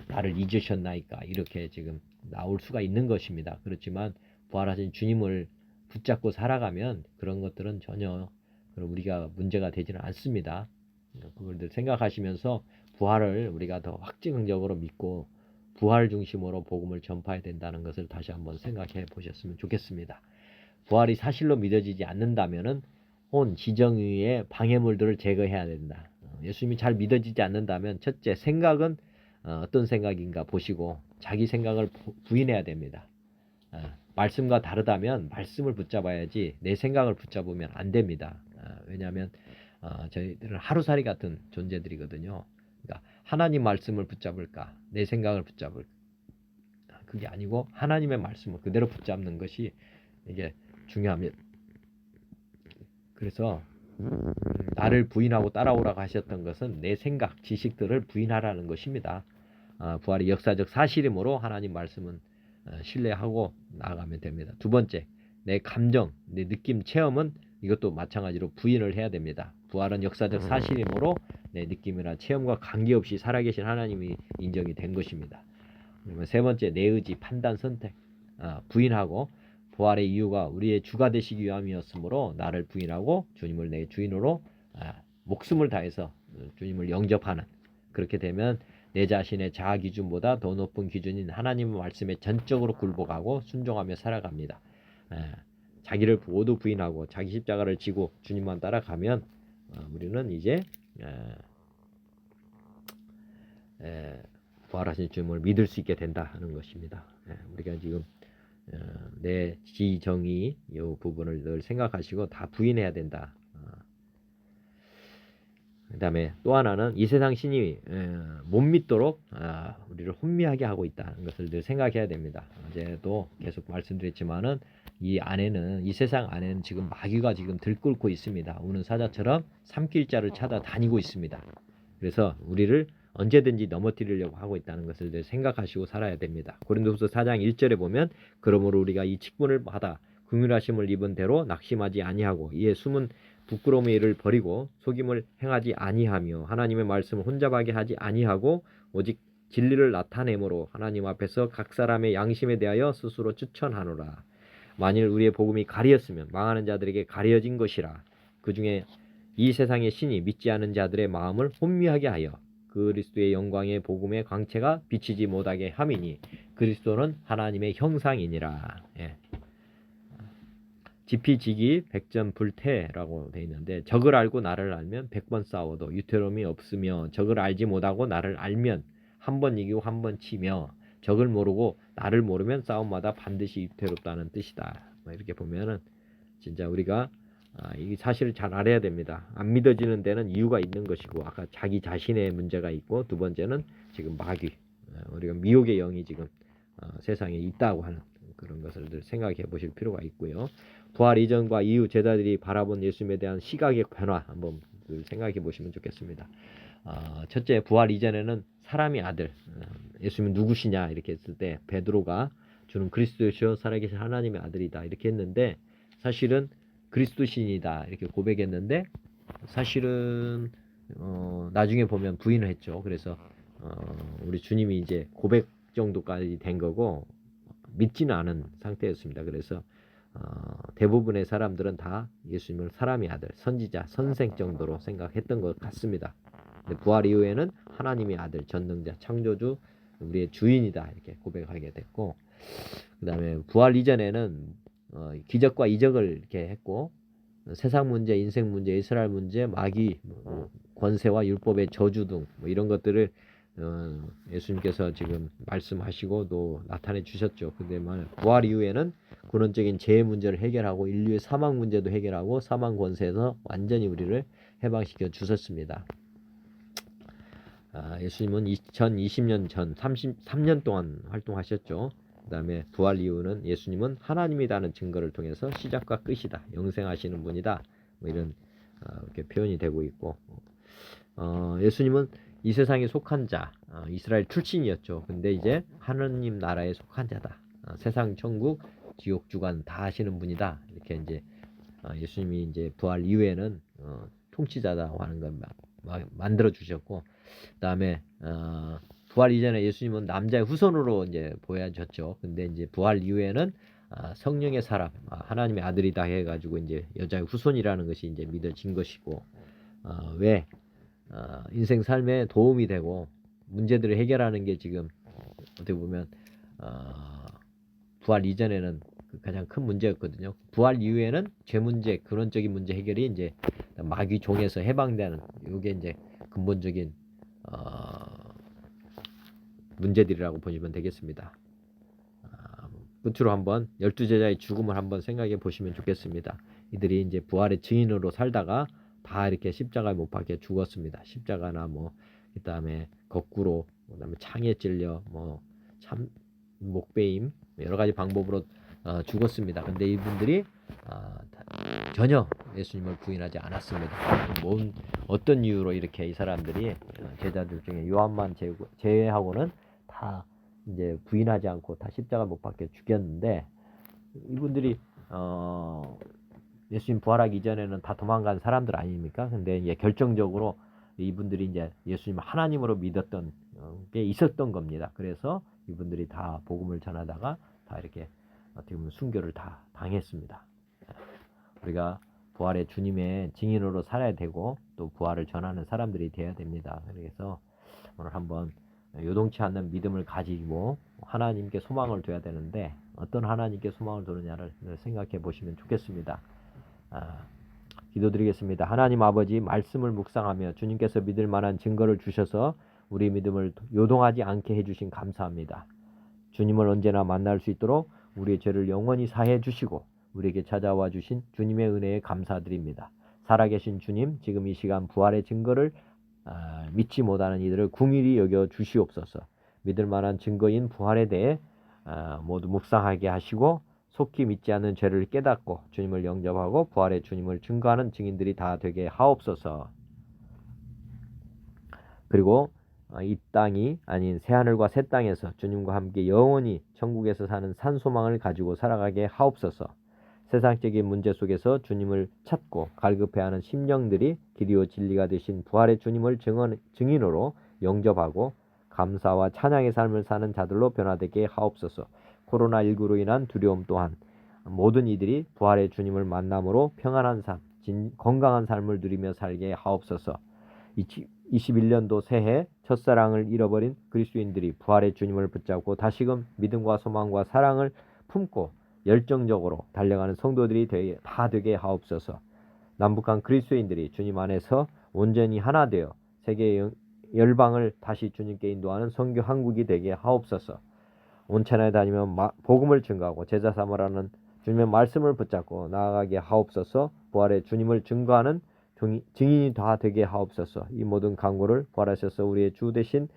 나를 잊으셨나이까 이렇게 지금 나올 수가 있는 것입니다. 그렇지만 부활하신 주님을 붙잡고 살아가면 그런 것들은 전혀 우리가 문제가 되지는 않습니다. 그걸 생각하시면서 부활을 우리가 더 확증적으로 믿고 부활 중심으로 복음을 전파해야 된다는 것을 다시 한번 생각해 보셨으면 좋겠습니다. 부활이 사실로 믿어지지 않는다면은 온 지정의의 방해물들을 제거해야 된다. 예수님이 잘 믿어지지 않는다면 첫째 생각은 어떤 생각인가 보시고 자기 생각을 부인해야 됩니다. 말씀과 다르다면 말씀을 붙잡아야지 내 생각을 붙잡으면 안 됩니다. 왜냐하면 저희들은 하루살이 같은 존재들이거든요. 그러니까 하나님 말씀을 붙잡을까 내 생각을 붙잡을까 그게 아니고 하나님의 말씀을 그대로 붙잡는 것이 이게 중요합니다. 그래서 나를 부인하고 따라오라고 하셨던 것은 내 생각, 지식들을 부인하라는 것입니다. 부활이 역사적 사실이므로 하나님 말씀은 신뢰하고 나아가면 됩니다. 두 번째, 내 감정, 내 느낌, 체험은 이것도 마찬가지로 부인을 해야 됩니다. 부활은 역사적 사실이므로 내 느낌이나 체험과 관계없이 살아계신 하나님이 인정이 된 것입니다. 그러면 세 번째, 내 의지, 판단, 선택 부인하고 부활의 이유가 우리의 주가 되시기 위함이었으므로 나를 부인하고 주님을 내 주인으로 목숨을 다해서 주님을 영접하는 그렇게 되면 내 자신의 자아 기준보다 더 높은 기준인 하나님의 말씀에 전적으로 굴복하고 순종하며 살아갑니다. 자기를 모두 부인하고 자기 십자가를 지고 주님만 따라가면 우리는 이제 부활하신 주님을 믿을 수 있게 된다 하는 것입니다. 우리가 지금 내 지정의 이 부분을 늘 생각하시고 다 부인해야 된다. 그 다음에 또 하나는 이 세상 신이 못 믿도록 우리를 혼미하게 하고 있다는 것을 늘 생각해야 됩니다. 어제도 계속 말씀드렸지만은 이 세상 안에는 지금 마귀가 지금 들끓고 있습니다. 우는 사자처럼 삼킬자를 찾아 다니고 있습니다. 그래서 우리를 언제든지 넘어뜨리려고 하고 있다는 것을 늘 생각하시고 살아야 됩니다. 고린도후서 4장 1절에 보면 그러므로 우리가 이 직분을 받아 긍휼하심을 입은 대로 낙심하지 아니하고 이에 숨은 부끄러움의 일을 버리고 속임을 행하지 아니하며 하나님의 말씀을 혼잡하게 하지 아니하고 오직 진리를 나타내므로 하나님 앞에서 각 사람의 양심에 대하여 스스로 추천하노라. 만일 우리의 복음이 가리었으면 망하는 자들에게 가려진 것이라. 그 중에 이 세상의 신이 믿지 않은 자들의 마음을 혼미하게 하여 그리스도의 영광의 복음의 광채가 비치지 못하게 함이니 그리스도는 하나님의 형상이니라. 지피지기 백전 불태라고 되어 있는데 적을 알고 나를 알면 100번 싸워도 유태로움이 없으며 적을 알지 못하고 나를 알면 한 번 이기고 한 번 치며 적을 모르고 나를 모르면 싸움마다 반드시 유태롭다는 뜻이다. 이렇게 보면은 진짜 우리가 이 사실을 잘 알아야 됩니다. 안 믿어지는 데는 이유가 있는 것이고, 아까 자기 자신의 문제가 있고, 두 번째는 지금 마귀, 우리가 미혹의 영이 지금 세상에 있다고 하는 그런 것을 생각해 보실 필요가 있고요. 부활 이전과 이후 제자들이 바라본 예수님에 대한 시각의 변화 한번 생각해 보시면 좋겠습니다. 첫째, 부활 이전에는 사람의 아들, 예수님은 누구시냐 이렇게 했을 때 베드로가 주는 그리스도시요 살아계신 하나님의 아들이다 이렇게 했는데, 사실은 그리스도신이다 이렇게 고백했는데, 사실은 나중에 보면 부인을 했죠. 그래서 우리 주님이 이제 고백 정도까지 된 거고 믿지는 않은 상태였습니다. 그래서 대부분의 사람들은 다 예수님을 사람의 아들, 선지자, 선생 정도로 생각했던 것 같습니다. 근데 부활 이후에는 하나님의 아들, 전능자, 창조주, 우리의 주인이다 이렇게 고백하게 됐고, 그 다음에 부활 이전에는 기적과 이적을 이렇게 했고, 세상 문제, 인생 문제, 이스라엘 문제, 마귀, 권세와 율법의 저주 등 이런 것들을 예수님께서 지금 말씀하시고 또 나타내 주셨죠. 근데 부활 이후에는 근원적인 죄의 문제를 해결하고 인류의 사망 문제도 해결하고 사망 권세에서 완전히 우리를 해방시켜 주셨습니다. 예수님은 2020년 전 33년 동안 활동하셨죠. 그 다음에 부활 이후는 예수님은 하나님이라는 증거를 통해서 시작과 끝이다, 영생하시는 분이다, 이런 이렇게 표현이 되고 있고, 예수님은 이 세상에 속한 자, 이스라엘 출신이었죠. 근데 이제 하느님 나라에 속한 자다, 세상 천국 지옥 주관 다 하시는 분이다 이렇게 이제 예수님이 이제 부활 이후에는 통치자다고 하는 걸 만들어 주셨고, 그 다음에 부활 이전에 예수님은 남자의 후손으로 이제 보여졌죠. 근데 이제 부활 이후에는 성령의 사람, 하나님의 아들이다 해가지고 이제 여자의 후손이라는 것이 이제 믿어진 것이고, 왜 인생 삶에 도움이 되고 문제들을 해결하는 게 지금 어떻게 보면 부활 이전에는 가장 큰 문제였거든요. 부활 이후에는 죄 문제, 근원적인 문제 해결이 이제 마귀 종에서 해방되는, 이게 이제 근본적인 문제들이라고 보시면 되겠습니다. 끝으로 한번 12제자의 죽음을 한번 생각해 보시면 좋겠습니다. 이들이 이제 부활의 증인으로 살다가 다 이렇게 십자가에 못 박혀 죽었습니다. 십자가나 그다음에 거꾸로, 그다음에 창에 찔려, 참 목베임, 여러 가지 방법으로 죽었습니다. 근데 이분들이 전혀 예수님을 부인하지 않았습니다. 어떤 이유로 이렇게 이 사람들이 제자들 중에 요한만 제외하고는 다 이제 부인하지 않고 다 십자가 못 박혀 죽였는데, 이분들이 예수님 부활하기 이전에는 다 도망간 사람들 아닙니까? 근데 이제 결정적으로 이분들이 이제 예수님 하나님으로 믿었던 게 있었던 겁니다. 그래서 이분들이 다 복음을 전하다가 다 이렇게 어떻게 보면 순교를 다 당했습니다. 우리가 부활의 주님의 증인으로 살아야 되고 또 부활을 전하는 사람들이 되어야 됩니다. 그래서 오늘 한번 요동치 않는 믿음을 가지고 하나님께 소망을 둬야 되는데, 어떤 하나님께 소망을 두느냐를 생각해 보시면 좋겠습니다. 기도드리겠습니다. 하나님 아버지, 말씀을 묵상하며 주님께서 믿을 만한 증거를 주셔서 우리 믿음을 요동하지 않게 해주신 감사합니다. 주님을 언제나 만날 수 있도록 우리의 죄를 영원히 사해 주시고 우리에게 찾아와 주신 주님의 은혜에 감사드립니다. 살아계신 주님, 지금 이 시간 부활의 증거를 믿지 못하는 이들을 긍휼히 여겨 주시옵소서. 믿을 만한 증거인 부활에 대해 모두 묵상하게 하시고 속히 믿지 않는 죄를 깨닫고 주님을 영접하고 부활의 주님을 증거하는 증인들이 다 되게 하옵소서. 그리고 이 땅이 아닌 새하늘과 새 땅에서 주님과 함께 영원히 천국에서 사는 산소망을 가지고 살아가게 하옵소서. 세상적인 문제 속에서 주님을 찾고 갈급해하는 심령들이 길이요 진리가 되신 부활의 주님을 증인으로 영접하고 감사와 찬양의 삶을 사는 자들로 변화되게 하옵소서. 코로나19로 인한 두려움 또한 모든 이들이 부활의 주님을 만남으로 평안한 삶, 건강한 삶을 누리며 살게 하옵소서. 21년도 새해 첫사랑을 잃어버린 그리스도인들이 부활의 주님을 붙잡고 다시금 믿음과 소망과 사랑을 품고 열정적으로 달려가는 성도들이 다 되게 하옵소서. 남북한 그리스도인들이 주님 안에서 온전히 하나 되어 세계 열방을 다시 주님께 인도하는 선교 한국이 되게 하옵소서. 온천에 다니며 복음을 증거하고 제자 삼으라는 주님의 말씀을 붙잡고 나아가게 하옵소서. 부활의 주님을 증거하는 증인이 다 되게 하옵소서. 이 모든 간구를 부활하셔서 우리의 주 되신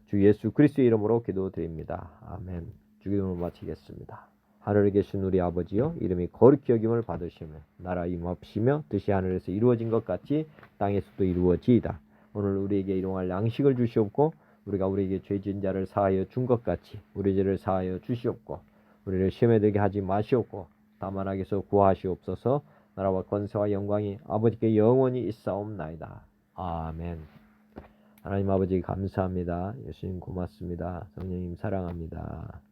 주 예수 그리스도의 이름으로 기도드립니다. 아멘. 주기도를 마치겠습니다. 하늘에 계신 우리 아버지여, 이름이 거룩히 여김을 받으시며 나라 임합시며 뜻이 하늘에서 이루어진 것 같이 땅에서도 이루어지이다. 오늘 우리에게 일용할 양식을 주시옵고 우리가 우리에게 죄 지은 자를 사하여 준 것 같이 우리 죄를 사하여 주시옵고 우리를 시험에 들게 하지 마시옵고 다만 악에서 구하시옵소서. 나라와 권세와 영광이 아버지께 영원히 있사옵나이다. 아멘. 하나님 아버지 감사합니다. 예수님 고맙습니다. 성령님 사랑합니다.